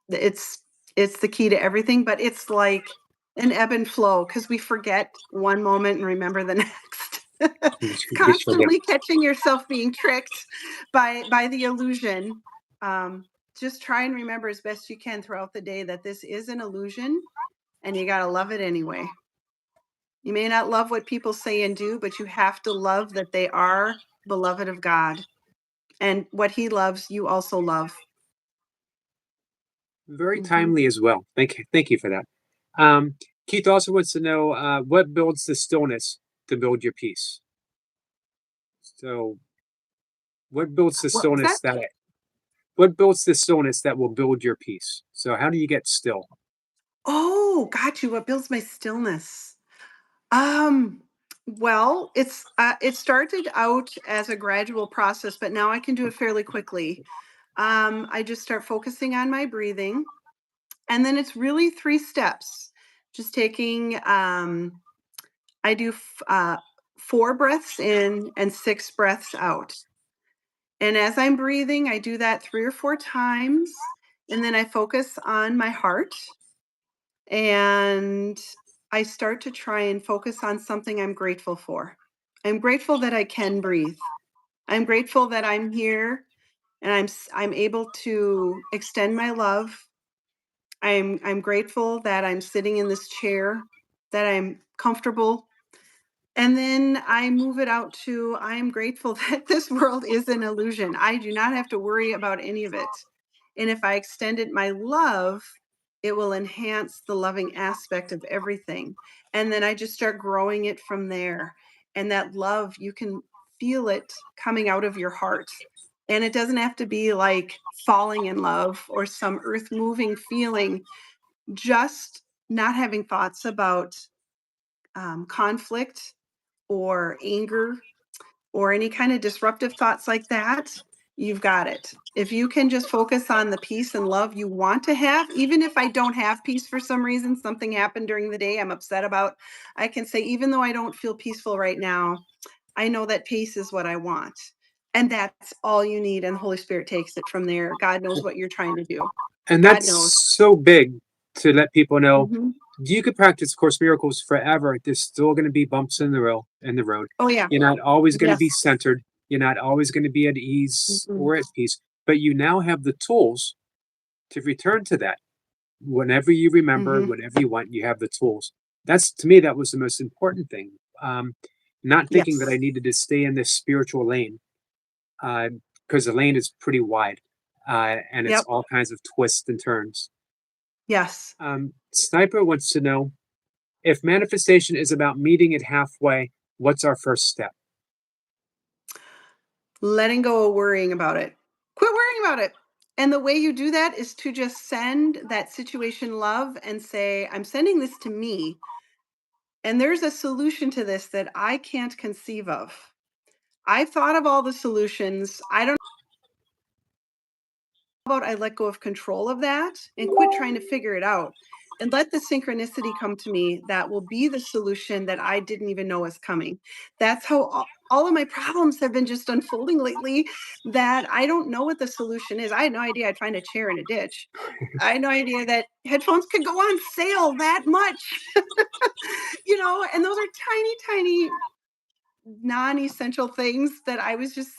S2: it's it's the key to everything, but it's like an ebb and flow because we forget one moment and remember the next. It's
S1: We forget.
S2: constantly catching yourself being tricked by the illusion. Um, just try and remember as best you can throughout the day that this is an illusion, and you gotta love it anyway. You may not love what people say and do, but you have to love that they are beloved of God, and what He loves, you also love.
S1: Very
S2: Mhm.
S1: timely as well. Thank you for that. Um, Keith also wants to know what builds the stillness to build your peace. So, what builds the
S2: What was that?
S1: stillness that what builds the stillness that will build your peace? So, how do you get still?
S2: Oh, got you. What builds my stillness? Um, well, it started out as a gradual process, but now I can do it fairly quickly. I just start focusing on my breathing, and then it's really three steps. Just taking, I do four breaths in and six breaths out. And as I'm breathing, I do that three or four times, and then I focus on my heart, and I start to try and focus on something I'm grateful for. I'm grateful that I can breathe. I'm grateful that I'm here and I'm able to extend my love. I'm grateful that I'm sitting in this chair, that I'm comfortable. And then I move it out to I am grateful that this world is an illusion. I do not have to worry about any of it. And if I extended my love, it will enhance the loving aspect of everything. And then I just start growing it from there. And that love, you can feel it coming out of your heart. And it doesn't have to be like falling in love or some earth moving feeling, just not having thoughts about conflict or anger or any kind of disruptive thoughts like that, you've got it. If you can just focus on the peace and love you want to have, even if I don't have peace for some reason, something happened during the day I'm upset about, I can say, even though I don't feel peaceful right now, I know that peace is what I want. And that's all you need. And the Holy Spirit takes it from there. God knows what you're trying to do.
S1: And
S2: God
S1: that's
S2: knows.
S1: so big to let people know
S2: Mhm.
S1: you could practice Course Miracles forever. There's still going to be bumps in the road.
S2: Oh, yeah.
S1: You're not always going to be
S2: Yes.
S1: centered. You're not always going to be at ease
S2: Mhm.
S1: or at peace. But you now have the tools to return to that whenever you remember,
S2: Mhm.
S1: whenever you want. You have the tools. That's to me that was the most important thing. Um, Not thinking that I
S2: Yes.
S1: needed to stay in this spiritual lane because the lane is pretty wide and it's
S2: Yep.
S1: all kinds of twists and turns.
S2: Yes.
S1: Sniper wants to know if manifestation is about meeting it halfway, what's our first step?
S2: Letting go of worrying about it. Quit worrying about it. And the way you do that is to just send that situation love and say, I'm sending this to me. And there's a solution to this that I can't conceive of. I've thought of all the solutions. I don't know about I let go of control of that and quit trying to figure it out and let the synchronicity come to me that will be the solution that I didn't even know was coming. That's how all of my problems have been just unfolding lately, that I don't know what the solution is. I had no idea I'd find a chair in a ditch. I had no idea that headphones could go on sale that much, and those are tiny, tiny, non essential things that I was just,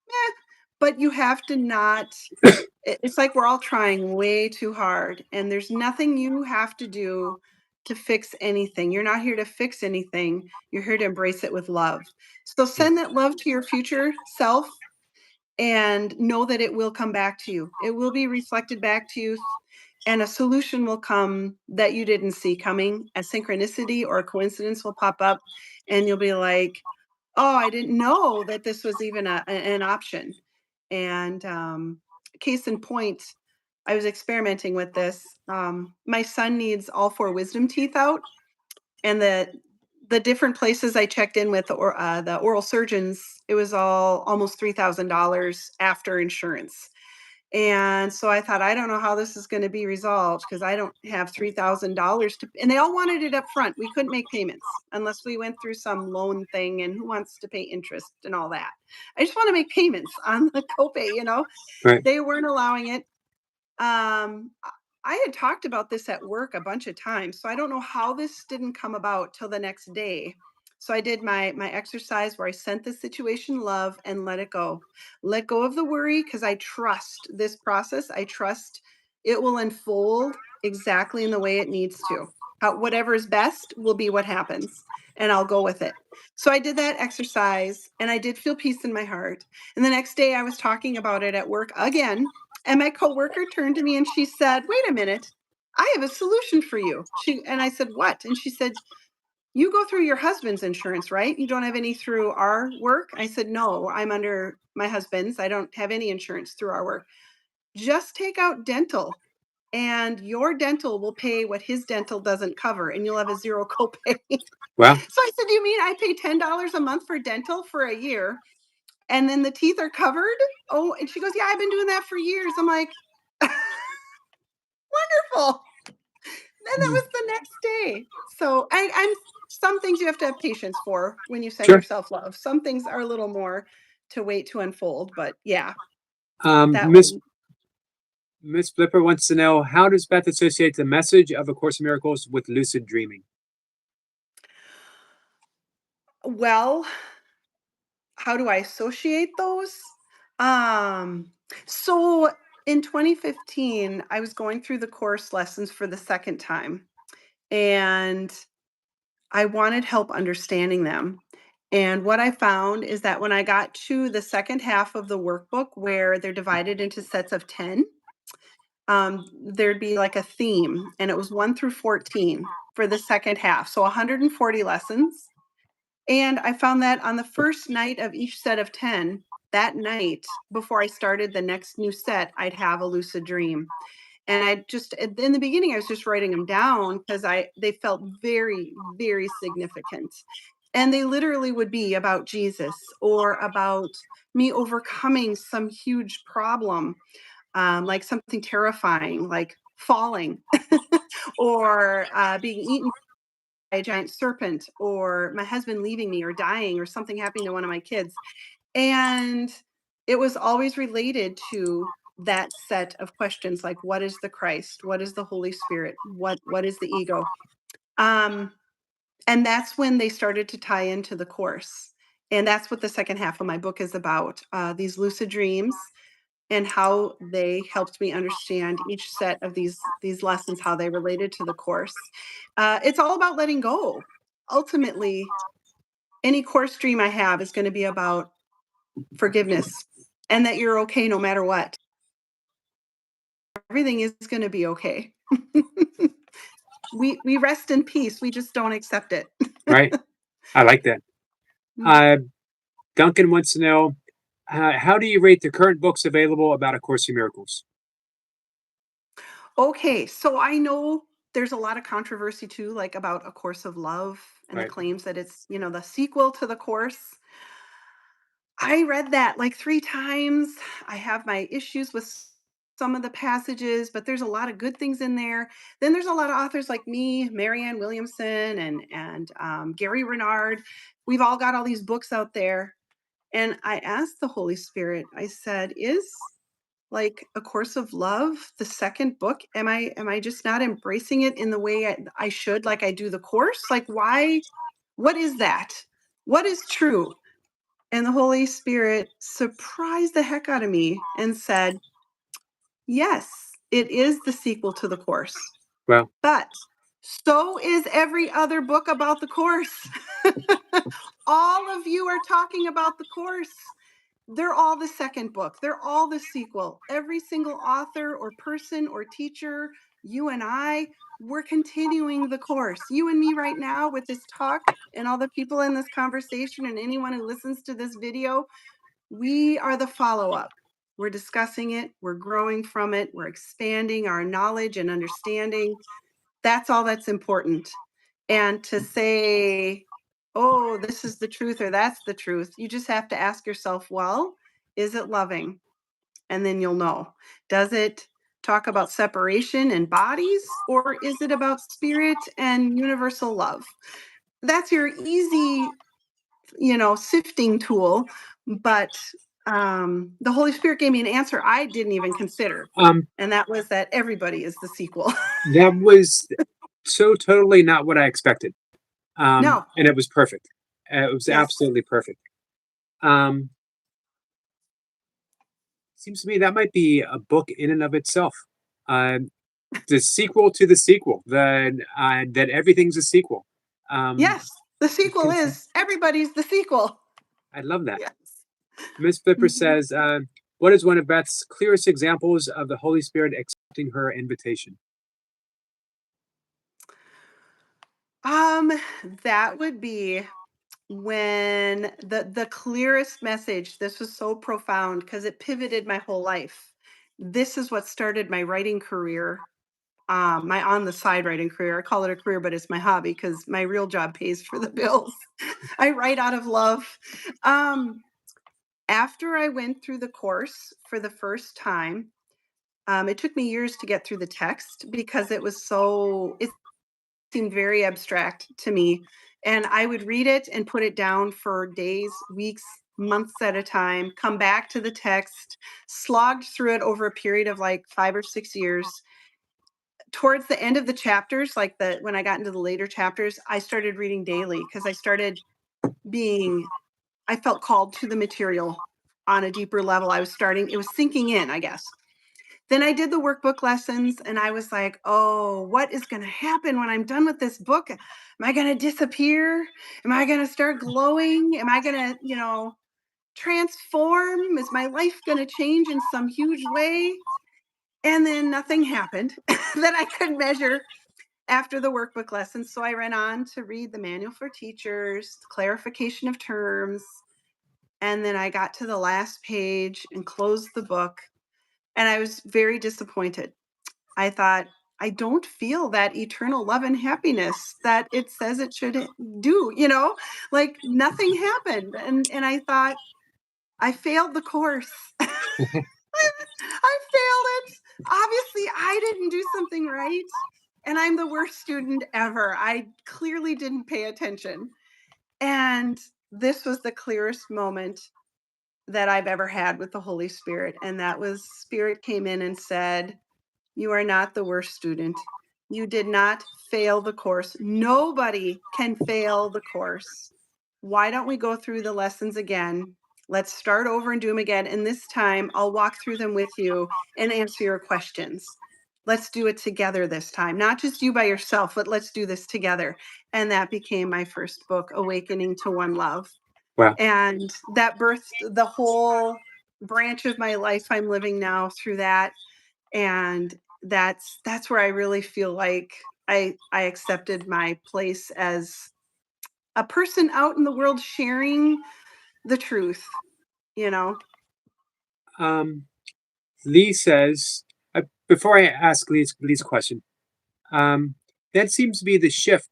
S2: eh. But you have to not, it's like we're all trying way too hard, and there's nothing you have to do to fix anything. You're not here to fix anything. You're here to embrace it with love. So
S1: Yeah,
S2: send that love to your future self and know that it will come back to you. It will be reflected back to you, and a solution will come that you didn't see coming. A synchronicity or a coincidence will pop up, and you'll be like, "Oh, I didn't know that this was even an option." And case in point, I was experimenting with this. My son needs all four wisdom teeth out, and the different places I checked in with the oral surgeons, it was all almost $3,000 after insurance. And so I thought, I don't know how this is going to be resolved because I don't have $3,000 to, and they all wanted it up front. We couldn't make payments unless we went through some loan thing, and who wants to pay interest and all that. I just want to make payments on the copay.
S1: right.
S2: They weren't allowing it. I had talked about this at work a bunch of times, so I don't know how this didn't come about till the next day. So I did my exercise where I sent the situation love and let it go. Let go of the worry because I trust this process. I trust it will unfold exactly in the way it needs to. Whatever is best will be what happens, and I'll go with it. So I did that exercise, and I did feel peace in my heart. And the next day, I was talking about it at work again, and my coworker turned to me and she said, "Wait a minute. I have a solution for you." And I said, "What?" And she said, "You go through your husband's insurance, right? You don't have any through our work?" I said, "No, I'm under my husband's. I don't have any insurance through our work. Just take out dental, and your dental will pay what his dental doesn't cover, and you'll have a zero copay."
S1: Well,
S2: So I said, "You mean I pay $10 a month for dental for a year, and then the teeth are covered?" Oh, and she goes, "Yeah, I've been doing that for years." I'm like, "Wonderful." Then that
S1: mm,
S2: was the next day. So I'm some things you have to have patience for when you send
S1: sure.
S2: yourself love. Some things are a little more to wait to unfold, but yeah,
S1: Um,
S2: that
S1: Miss
S2: one.
S1: Miss Flipper wants to know how does Beth associate the message of A Course in Miracles with lucid dreaming?
S2: Well, how do I associate those? Um, so in 2015, I was going through the course lessons for the second time, and I wanted help understanding them. And what I found is that when I got to the second half of the workbook where they're divided into sets of 10, there'd be like a theme, and it was 1 through 14 for the second half. So 140 lessons. And I found that on the first night of each set of 10, that night before I started the next new set, I'd have a lucid dream. And I just in the beginning, I was just writing them down because I they felt very, very significant. And they literally would be about Jesus or about me overcoming some huge problem, like something terrifying, like falling or being eaten by a giant serpent, or my husband leaving me or dying, or something happening to one of my kids. And it was always related to that set of questions, like what is the Christ? What is the Holy Spirit? What is the ego? Um, and that's when they started to tie into the course. And that's what the second half of my book is about. These lucid dreams and how they helped me understand each set of these lessons, how they related to the course. It's all about letting go. Ultimately, any course dream I have is going to be about forgiveness and that you're okay no matter what. Everything is going to be okay. We rest in peace. We just don't accept it.
S1: Right. I like that.
S2: Mm.
S1: Uh, Duncan wants to know, how do you rate the current books available about A Course in Miracles?
S2: Okay, so I know there's a lot of controversy too, like about A Course of Love and the
S1: Right.
S2: claims that it's, the sequel to the course. I read that like 3 times. I have my issues with some of the passages, but there's a lot of good things in there. Then there's a lot of authors like me, Marianne Williamson, and Gary Renard. We've all got all these books out there, and I asked the Holy Spirit. I said, "Is like A Course of Love the second book? Am I just not embracing it in the way I should, like I do the course? Like why? What is that? What is true?" And the Holy Spirit surprised the heck out of me and said, "Yes, it is the sequel to the course,
S1: Well,
S2: but so is every other book about the course." All of you are talking about the course. They're all the second book. They're all the sequel. Every single author or person or teacher, you and I, we're continuing the course. You and me right now with this talk and all the people in this conversation and anyone who listens to this video, we are the follow up. We're discussing it, we're growing from it, we're expanding our knowledge and understanding. That's all that's important. And to say, oh, this is the truth or that's the truth, you just have to ask yourself, well, is it loving? And then you'll know. Does it talk about separation and bodies, or is it about spirit and universal love? That's your easy sifting tool. But the Holy Spirit gave me an answer I didn't even consider.
S1: um,
S2: And that was that everybody is the sequel.
S1: that was so totally not what I expected.
S2: No,
S1: And it was perfect. It was
S2: yes,
S1: absolutely perfect. Um, Seems to me that might be a book in and of itself. Um, the sequel to the sequel. That everything's a sequel. Um,
S2: yes. The sequel is everybody's the sequel.
S1: I love that.
S2: Yes.
S1: Miss Flipper
S2: Mhm.
S1: says, "What is one of Beth's clearest examples of the Holy Spirit accepting her invitation?"
S2: Um, that would be when the clearest message, this was so profound because it pivoted my whole life. This is what started my writing career, my on the side writing career. I call it a career, but it's my hobby because my real job pays for the bills. I write out of love. Um, After I went through the course for the first time, it took me years to get through the text because it seemed very abstract to me. And I would read it and put it down for days, weeks, months at a time, come back to the text, slogged through it over a period of like 5 or 6 years. Towards the end of the chapters, like when I got into the later chapters, I started reading daily because being, I felt called to the material on a deeper level. It was sinking in, I guess. Then I did the workbook lessons and I was like, oh, what is going to happen when I'm done with this book? Am I going to disappear? Am I going to start glowing? Am I going to, transform? Is my life going to change in some huge way? And then nothing happened that I could measure after the workbook lessons. So I ran on to read the manual for teachers, clarification of terms. And then I got to the last page and closed the book. And I was very disappointed. I thought, I don't feel that eternal love and happiness that it says it should do, like nothing happened. And I thought, I failed the course. I failed it. Obviously, I didn't do something right. And I'm the worst student ever. I clearly didn't pay attention. And this was the clearest moment that I've ever had with the Holy Spirit, and that was Spirit came in and said, "You are not the worst student. You did not fail the course. Nobody can fail the course. Why don't we go through the lessons again? Let's start over and do them again. And this time I'll walk through them with you and answer your questions. Let's do it together this time. Not just you by yourself, but let's do this together." And that became my first book, Awakening to One Love.
S1: Wow.
S2: And that birthed the whole branch of my life I'm living now through that. And that's where I really feel like I accepted my place as a person out in the world sharing the truth, you know?
S1: Um, Lee says, before I ask Lee's question, um, that seems to be the shift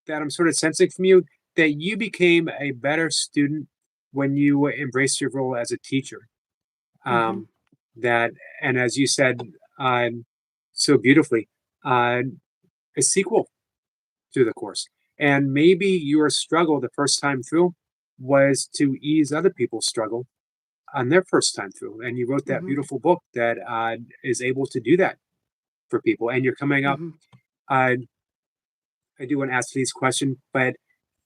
S1: that I'm sort of sensing from you, that you became a better student when you embraced your role as a teacher.
S2: Mhm,
S1: Um, that, and as you said um, so beautifully, uh, a sequel to the course. And maybe your struggle the first time through was to ease other people's struggle on their first time through. And you wrote that
S2: mhm,
S1: beautiful book that is able to do that for people. And you're coming up.
S2: mhm,
S1: Uh, I do want to ask these questions, but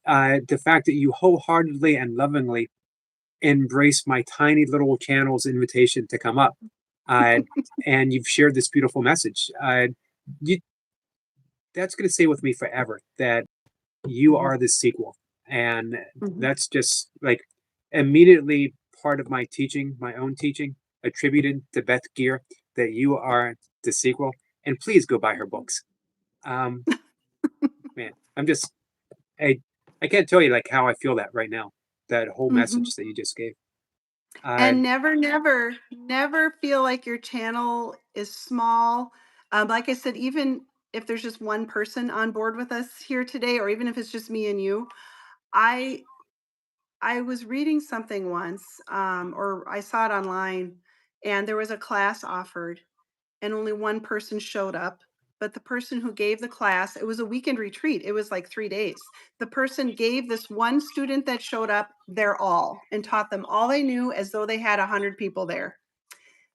S1: the fact that you wholeheartedly and lovingly embrace my tiny little channel's invitation to come up, uh, and you've shared this beautiful message. You, that's going to stay with me forever. That you
S2: mhm,
S1: are the sequel, and
S2: mhm.
S1: that's just like immediately part of my teaching, my own teaching, attributed to Beth Geer. That you are the sequel, and please go buy her books. Um, man, I'm just I I can't tell you like how I feel that right now. That whole
S2: Mhm.
S1: message that you just gave. Uh,
S2: And never, never, never feel like your channel is small. Like I said, even if there's just one person on board with us here today, or even if it's just me and you, I I was reading something once, or I saw it online, and there was a class offered, and only one person showed up. But the person who gave the class, it was a weekend retreat. It was like 3 days. The person gave this one student that showed up their all and taught them all they knew as though they had 100 people there.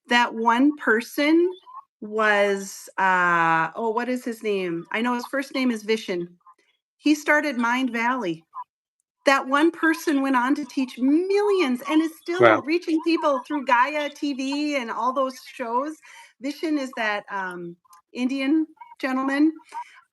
S2: That one person was, oh, what is his name? I know his first name is Vishen. He started Mind Valley. That one person went on to teach millions and is still
S1: wow,
S2: reaching people through Gaia TV and all those shows. Vishen is that Indian gentleman,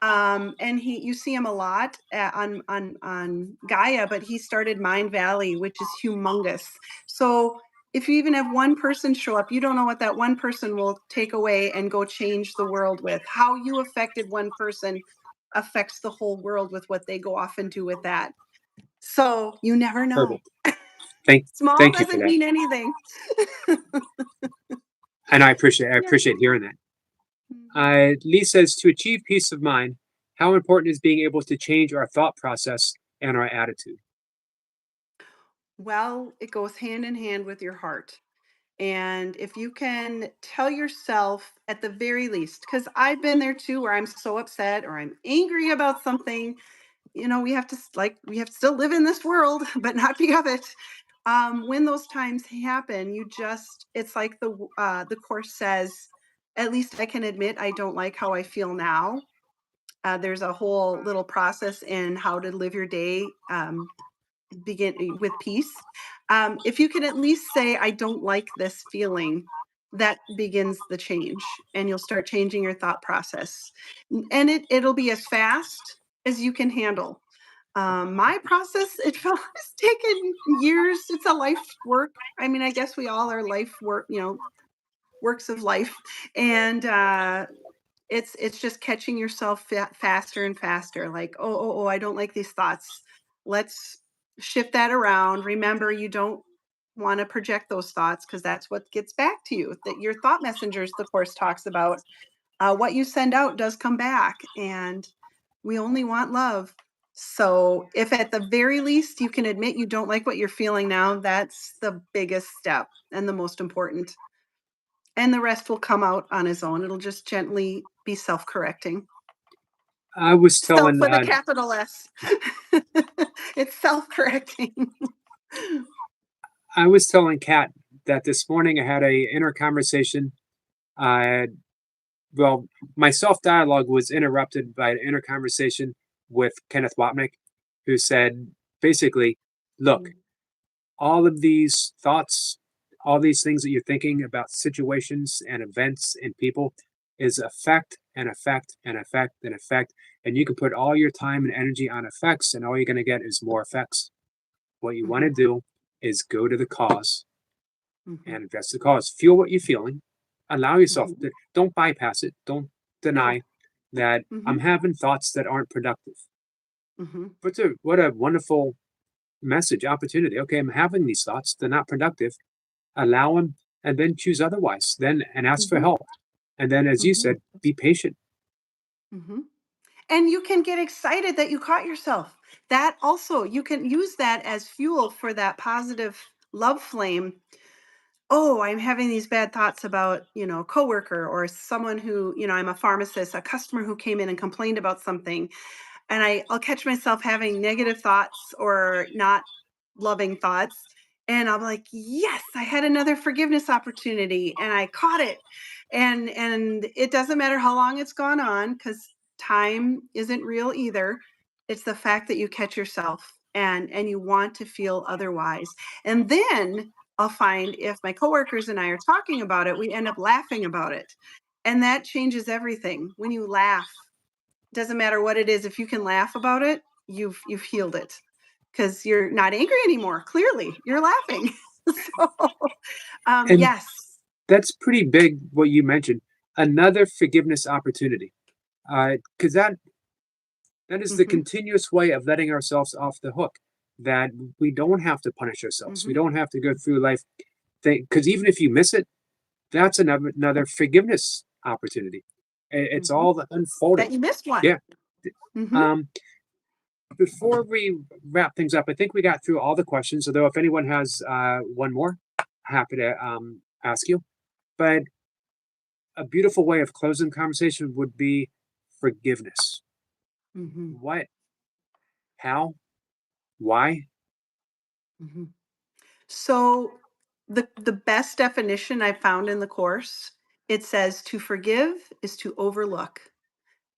S2: and he you see him a lot on Gaia, but he started Mind Valley, which is humongous. So if you even have one person show up, you don't know what that one person will take away and go change the world with. How you affected one person affects the whole world with what they go off and do with that. So you never know.
S1: perfect. Thank
S2: Small
S1: thank you for
S2: doesn't
S1: that,
S2: mean anything.
S1: and I
S2: Yeah.
S1: appreciate hearing that.
S2: Mhm.
S1: Lee says to achieve peace of mind, how important is being able to change our thought process and our attitude?
S2: Well, it goes hand in hand with your heart. And if you can tell yourself at the very least, because I've been there too, where I'm so upset or I'm angry about something, we have to we have to still live in this world, but not be of it. When those times happen, it's like the course says, at least I can admit I don't like how I feel now. There's a whole little process in how to live your day. Begin with peace. If you can at least say, I don't like this feeling, that begins the change and you'll start changing your thought process. And it'll be as fast as you can handle. My process, it felt it's taken years. It's a life work. I mean, I guess we all are life work, works of life. And it's just catching yourself faster and faster, like, "Oh, I don't like these thoughts. Let's shift that around. Remember, you don't wanna project those thoughts because that's what gets back to you, that your thought messengers, the Course talks about, what you send out does come back, and we only want love. So, if at the very least you can admit you don't like what you're feeling now, that's the biggest step and the most important. And the rest will come out on its own. It'll just gently be self-correcting.
S1: I was
S2: Self
S1: telling
S2: with a capital S. It's self-correcting.
S1: I was telling Kat that this morning I had a inner conversation. Uh, well, my self dialogue was interrupted by an inner conversation with Kenneth Wapnick, who said basically, look,
S2: Mhm,
S1: all of these thoughts, all these things that you're thinking about situations and events and people is effect and effect and effect and effect. And you can put all your time and energy on effects, and all you're going to get is more effects. What you want to
S2: mhm,
S1: do is go to the cause
S2: mhm,
S1: and address the cause. Feel what you're feeling. Allow yourself
S2: mhm.
S1: to, don't bypass it. Don't
S2: No.
S1: deny that I'm
S2: Mhm,
S1: having thoughts that aren't productive.
S2: mhm,
S1: What a wonderful message, opportunity. Okay, I'm having these thoughts. They're not productive. Allow them and then choose otherwise. Then and ask for
S2: mhm,
S1: help. And then, as you
S2: mhm,
S1: said, be patient.
S2: mhm. And you can get excited that you caught yourself. That also, you can use that as fuel for that positive love flame. Oh, I'm having these bad thoughts about, a coworker or someone who, I'm a pharmacist, a customer who came in and complained about something. And I'll catch myself having negative thoughts or not loving thoughts. And I'm like, yes, I had another forgiveness opportunity and I caught it. And it doesn't matter how long it's gone on because time isn't real either. It's the fact that you catch yourself and you want to feel otherwise. And then I'll find if my coworkers and I are talking about it, we end up laughing about it. And that changes everything. When you laugh, doesn't matter what it is, if you can laugh about it, you've healed it because you're not angry anymore. Clearly, you're laughing. So,
S1: And
S2: yes.
S1: that's pretty big what you mentioned. Another forgiveness opportunity. Because that is the
S2: Mhm,
S1: continuous way of letting ourselves off the hook. That we don't have to punish ourselves. We
S2: mhm,
S1: don't have to go through life. Because even if you miss it, that's another forgiveness opportunity. It's
S2: mhm.
S1: all unfolding.
S2: That you missed one.
S1: Yeah.
S2: Mhm.
S1: Um, Before we wrap things up, I think we got through all the questions. Although, if anyone has one more, happy to ask you. But a beautiful way of closing the conversation would be forgiveness.
S2: Mhm,
S1: What, how, why?
S2: mhm. So, the best definition I found in the course, it says to forgive is to overlook.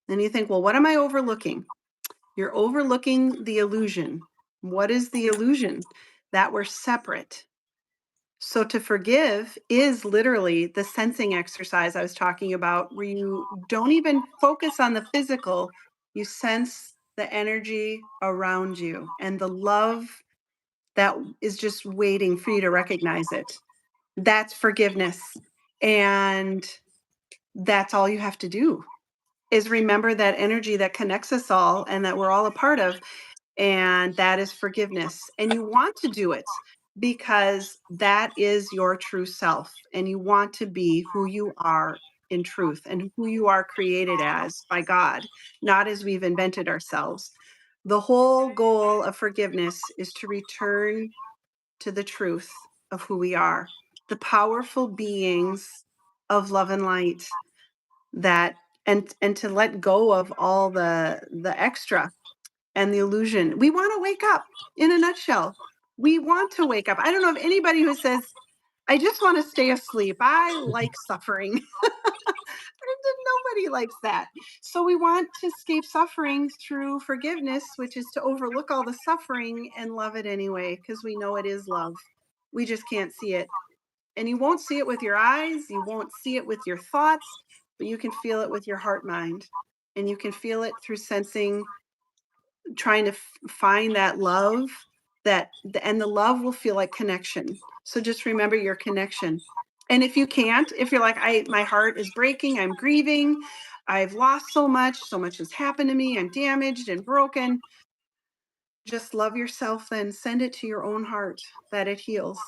S2: And you think, "Well, what am I overlooking?" You're overlooking the illusion. What is the illusion? That we're separate. So to forgive is literally the sensing exercise I was talking about, where you don't even focus on the physical, you sense the energy around you and the love that is just waiting for you to recognize it. That's forgiveness. And that's all you have to do is remember that energy that connects us all and that we're all a part of, and that is forgiveness. And you want to do it because that is your true self. And you want to be who you are in truth and who you are created as by God, not as we've invented ourselves. The whole goal of forgiveness is to return to the truth of who we are, the powerful beings of love and light that and to let go of all the extra and the illusion. We want to wake up in a nutshell. We want to wake up. I don't know of anybody who says, I just want to stay asleep. I like suffering. Nobody likes that. So we want to escape suffering through forgiveness, which is to overlook all the suffering and love it anyway, because we know it is love. We just can't see it. And you won't see it with your eyes, you won't see it with your thoughts, but you can feel it with your heart mind. And you can feel it through sensing, trying to find that love and the love will feel like connection. So just remember your connection. And if you can't, if you're like, my heart is breaking, I'm grieving, I've lost so much has happened to me, I'm damaged and broken, just love yourself, then send it to your own heart that it heals.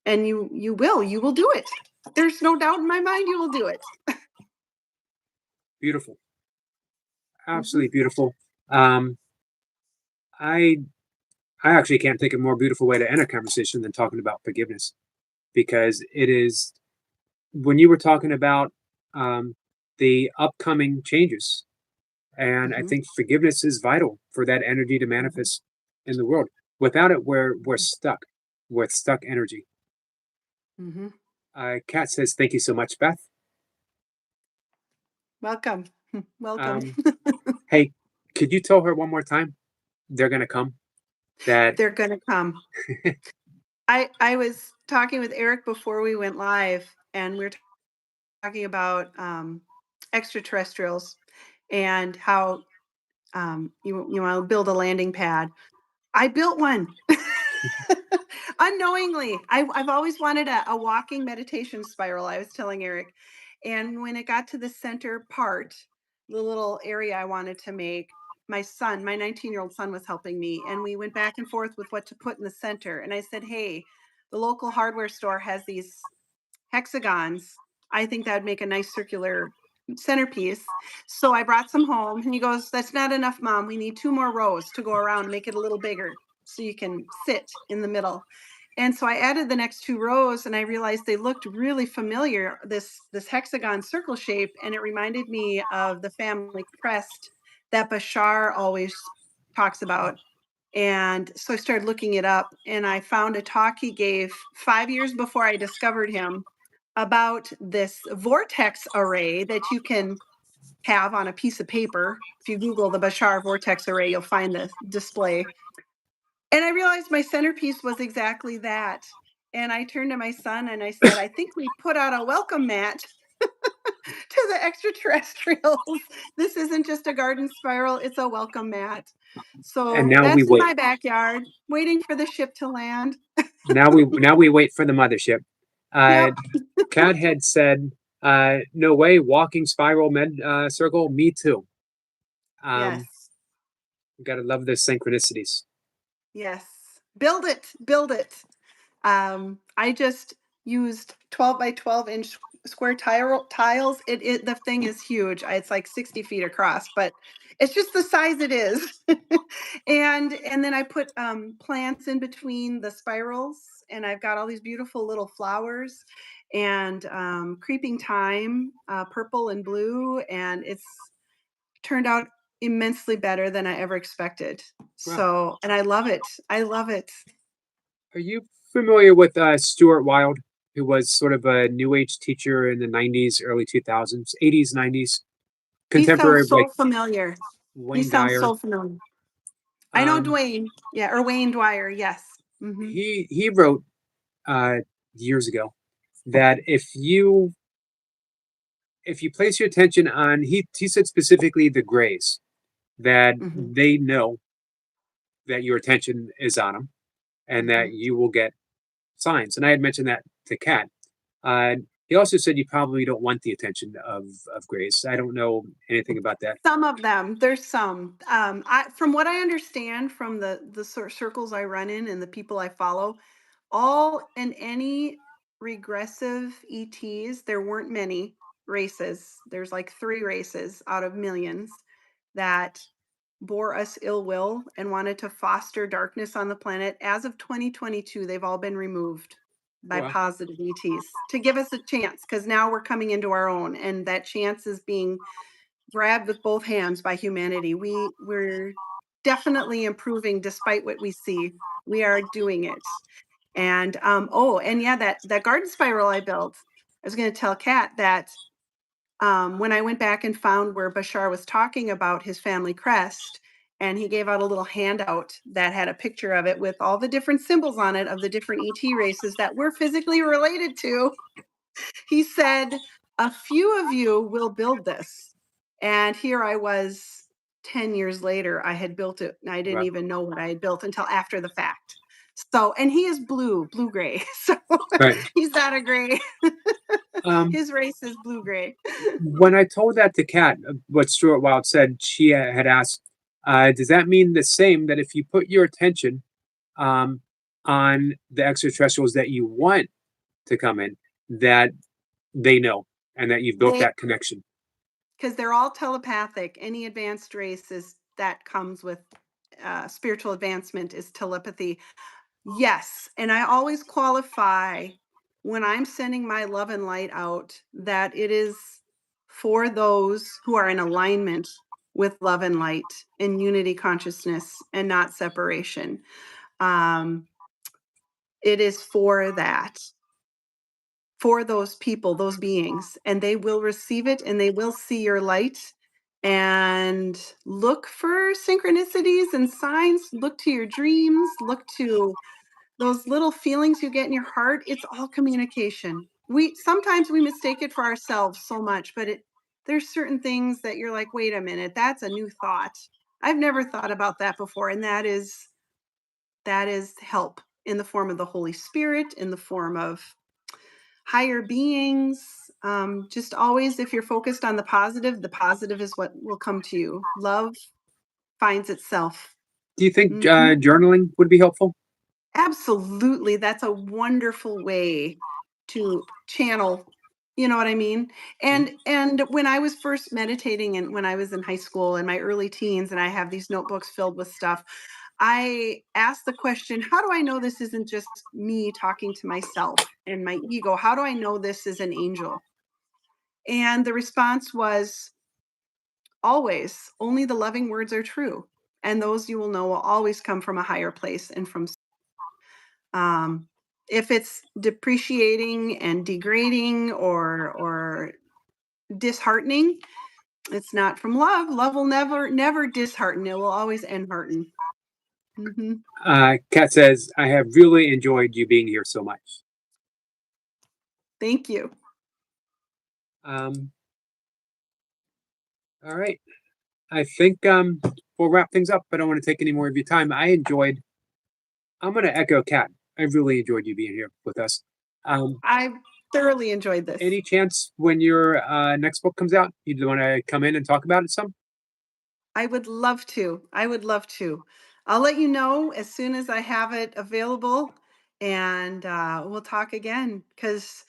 S2: And you will do it. There's no doubt in my mind you will do it.
S1: Beautiful,
S2: Mhm,
S1: absolutely beautiful. Um, I I actually can't think of a more beautiful way to end a conversation than talking about forgiveness, because it is when you were talking about um, the upcoming changes. And I
S2: mhm,
S1: think forgiveness is vital for that energy to
S2: mhm,
S1: manifest in the world. Without it, we're
S2: mhm,
S1: stuck. with stuck energy.
S2: Mhm.
S1: Kat says, "Thank you so much, Beth."
S2: Welcome. Welcome.
S1: Um, hey, could you tell her one more time? They're gonna come. That
S2: They're gonna come. I was talking with Eric before we went live, and we were talking about, extraterrestrials and how, you wanna build a landing pad. I built one. Unknowingly. I've always wanted a walking meditation spiral, I was telling Eric. And when it got to the center part, the little area I wanted to make, my 19-year-old son was helping me, and we went back and forth with what to put in the center. And I said, "Hey, the local hardware store has these hexagons. I think that'd make a nice circular centerpiece." So I brought some home, and he goes, "That's not enough, Mom. We need 2 more rows to go around and make it a little bigger so you can sit in the middle." And so I added the next 2 rows, and I realized they looked really familiar, this hexagon circle shape, and it reminded me of the family crest that Bashar always talks about. And so I started looking it up, and I found a talk he gave 5 years before I discovered him about this vortex array that you can have on a piece of paper. If you Google the Bashar vortex array, you'll find the display. And I realized my centerpiece was exactly that. And I turned to my son and I said, "I think we put out a welcome mat to the extraterrestrials. This isn't just a garden spiral, it's a welcome mat."
S1: and
S2: So
S1: now we
S2: that's in
S1: wait.
S2: my backyard, waiting for the ship to land.
S1: Now we wait for the mothership. Uh,
S2: Yep.
S1: Kat had said, "No way, walking spiral circle. Me too." Um,
S2: Yes.
S1: Gotta love the synchronicities.
S2: Yes. Build it. Build it. I just used 12 by 12-inch square tiles. The thing is huge. It's like 60 feet across, but it's just the size it is. And then I put plants in between the spirals, and I've got all these beautiful little flowers and creeping thyme, purple and blue, and it's turned out immensely better than I ever expected.
S1: Wow.
S2: So, and I love it. I love it.
S1: Are you familiar with Stuart Wilde, who was sort of a new age teacher in the 90s, early 2000s, 80s, 90s,
S2: He
S1: contemporary
S2: sounds
S1: of like
S2: so familiar. He
S1: Wayne
S2: sounds
S1: Dyer?
S2: so familiar. I know
S1: Um,
S2: Dwayne. Yeah, or Wayne Dwyer. Yes. Mhm.
S1: he wrote uh, years ago that if you place your attention on he said specifically the grays, that
S2: Mhm.
S1: they know that your attention is on them and that
S2: Mhm.
S1: you will get signs. And I had mentioned that to Kat. Uh, he also said you probably don't want the attention of grays. I don't know anything about that.
S2: Some of them. There's some. From what I understand from the circles I run in and the people I follow, all and any regressive ETs. There weren't many races. There's like 3 races out of millions that bore us ill will and wanted to foster darkness on the planet. As of 2022, they've all been removed by
S1: Well,
S2: positive ETs to give us a chance, because now we're coming into our own, and that chance is being grabbed with both hands by humanity. We're definitely improving despite what we see. We are doing it. And oh, and yeah, that garden spiral I built. I was going to tell Kat that when I went back and found where Bashar was talking about his family crest, and he gave out a little handout that had a picture of it with all the different symbols on it of the different ET races that we're physically related to. He said, "A few of you will build this." And here I was 10 years later, I had built it, and I didn't
S1: well,
S2: even know what I had built until after the fact. So, and he is blue gray. So
S1: right.
S2: he's not a gray.
S1: Um,
S2: His race is blue gray.
S1: when I told that to Kat, what Stuart Wilde said, she had asked, "Does that mean the same that if you put your attention um, on the extraterrestrials that you want to come in, that they know and that you've built
S2: They
S1: that connection?"
S2: Because they're all telepathic. Any advanced race is that comes with spiritual advancement is telepathy. Yes, and I always qualify when I'm sending my love and light out that it is for those who are in alignment with love and light and unity consciousness and not separation. Um, It is for that, for those people, those beings, and they will receive it and they will see your light. And look for synchronicities and signs. Look to your dreams. Look to those little feelings you get in your heart. It's all communication. We sometimes we mistake it for ourselves so much, but there's certain things that you're like, wait a minute, that's a new thought. I've never thought about that before. And that is help in the form of the Holy Spirit, in the form of higher beings. Just always, if you're focused on the positive is what will come to you. Love finds itself.
S1: Do you think
S2: Mhm.
S1: journaling would be helpful?
S2: Absolutely, that's a wonderful way to channel, you know what I mean?
S1: Mhm.
S2: And when I was first meditating and when I was in high school in my early teens and I have these notebooks filled with stuff, I asked the question, how do I know this isn't just me talking to myself and my ego? How do I know this is an angel? And the response was always, only the loving words are true. And those you will know will always come from a higher place and from um, if it's depreciating and degrading or disheartening, it's not from love. Love will never dishearten. It will always enhearten. Hmm.
S1: Kat says, I have really enjoyed you being here so much.
S2: Thank you.
S1: Um, all right. I think we'll wrap things up. I don't want to take any more of your time. I'm going to echo Kat. I really enjoyed you being here with us. Um,
S2: I thoroughly enjoyed this.
S1: any chance when your next book comes out, you'd want to come in and talk about it some?
S2: I would love to. I would love to. I'll let you know as soon as I have it available, and we'll talk again because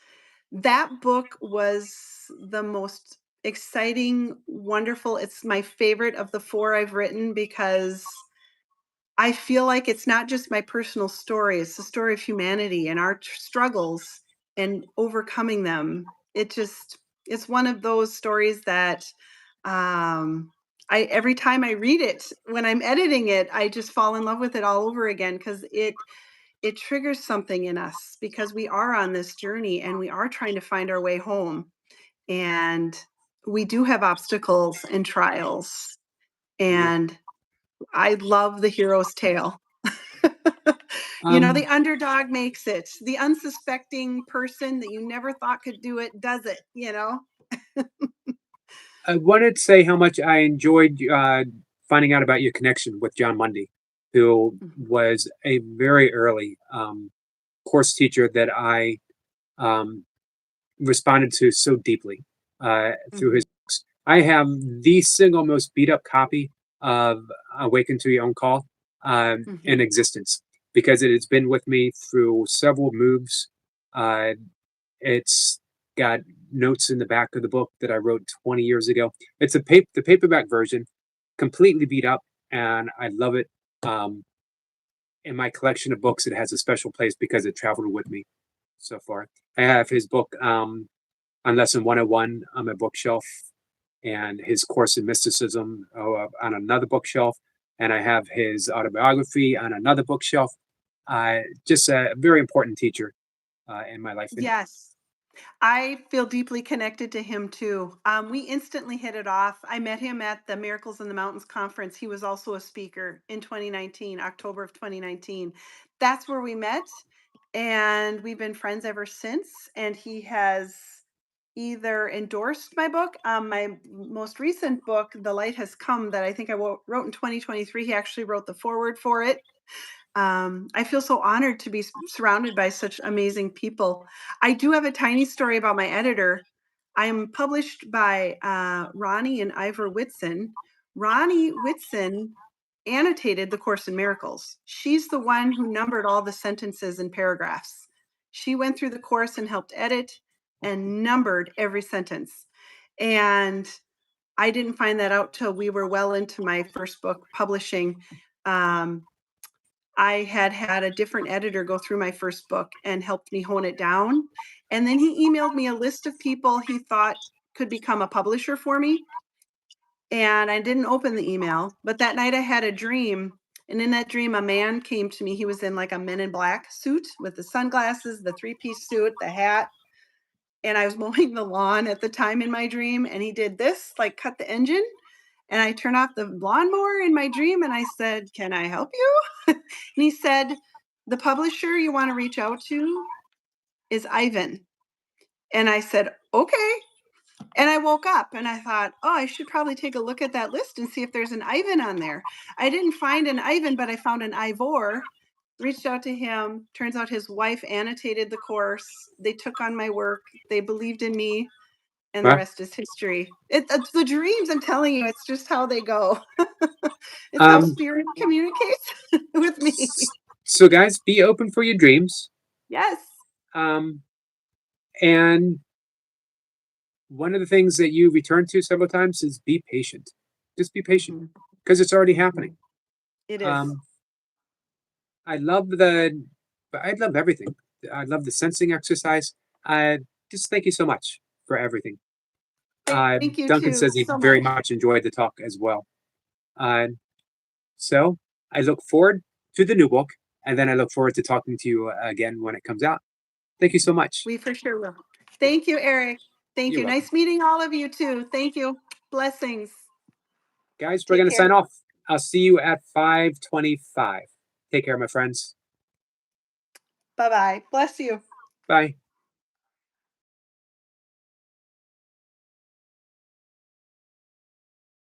S2: that book was the most exciting, wonderful. It's my favorite of the 4 I've written because I feel like it's not just my personal story, it's the story of humanity and our struggles and overcoming them. It's one of those stories that um I every time I read it, when I'm editing it, I just fall in love with it all over again because it triggers something in us because we are on this journey and we are trying to find our way home. And we do have obstacles and trials.
S1: We do.
S2: And I love the hero's tale.
S1: Um,
S2: The underdog makes it. The unsuspecting person that you never thought could do it does it.
S1: I wanted to say how much I enjoyed finding out about your connection with John Mundy, who
S2: Mhm,
S1: was a very early course teacher that I um, responded to so deeply through
S2: mhm,
S1: his books. I have the single most beat up copy of Awaken to Your Own Call in
S2: mhm.
S1: existence because it has been with me through several moves. Uh, it's got notes in the back of the book that I wrote 20 years ago. It's the paperback version, completely beat up, and I love it. Um, in my collection of books, it has a special place because it traveled with me so far. I have his book on Lesson 101 on my bookshelf, and his Course in Mysticism on another bookshelf, and I have his autobiography on another bookshelf. Just a very important teacher in my life. And
S2: Yes. I feel deeply connected to him too. We instantly hit it off. I met him at the Miracles in the Mountains conference. He was also a speaker in 2019, October of 2019. That's where we met. And we've been friends ever since. And he has either endorsed my book, my most recent book, The Light Has Come, that I think I wrote in 2023. He actually wrote the foreword for it. I feel so honored to be surrounded by such amazing people. I do have a tiny story about my editor. I am published by Ronnie and Ivor Whitson. Ronnie Whitson annotated the Course in Miracles. She's the one who numbered all the sentences and paragraphs. She went through the course and helped edit and numbered every sentence. And I didn't find that out till we were well into my first book publishing. Um, I had a different editor go through my first book and helped me hone it down. And then he emailed me a list of people he thought could become a publisher for me. And I didn't open the email, but that night I had a dream And in that dream, a man came to me. He was in like a Men in Black suit with the sunglasses, the three-piece suit, the hat. And I was mowing the lawn at the time in my dream. And he did this, like cut the engine. And I turned off the lawnmower in my dream and I said, "Can I help you?" And he said, "The publisher you want to reach out to is Ivan." And I said, "Okay." And I woke up and I thought, "Oh, I should probably take a look at that list and see if there's an Ivan on there." I didn't find an Ivan, but I found an Ivor. Reached out to him. Turns out his wife annotated the course. They took on my work. They believed in me, and the
S1: Well,
S2: rest is history. It's the dreams. I'm telling you, it's just how they go. It's how
S1: um,
S2: spirit communicates with me.
S1: so guys, be open for your dreams.
S2: Yes.
S1: Um, and one of the things that you return to several times is be patient. Just be patient
S2: Mhm.
S1: because it's already happening.
S2: It is.
S1: Um, I love I love everything. I love the sensing exercise. Just thank you so much for everything.
S2: Thank you
S1: Duncan
S2: too
S1: says he
S2: so
S1: very
S2: much.
S1: much enjoyed the talk as well. Uh, so I look forward to the new book, and then I look forward to talking to you again when it comes out. Thank you so much.
S2: We for sure will. Thank you, Eric. Thank
S1: You're
S2: you.
S1: welcome.
S2: Nice meeting all of you too. Thank you. Blessings.
S1: Guys, we're
S2: Take
S1: going to
S2: care.
S1: sign off. I'll see you at 5:25. Take care, my friends.
S2: Bye-bye. Bless you.
S1: Bye.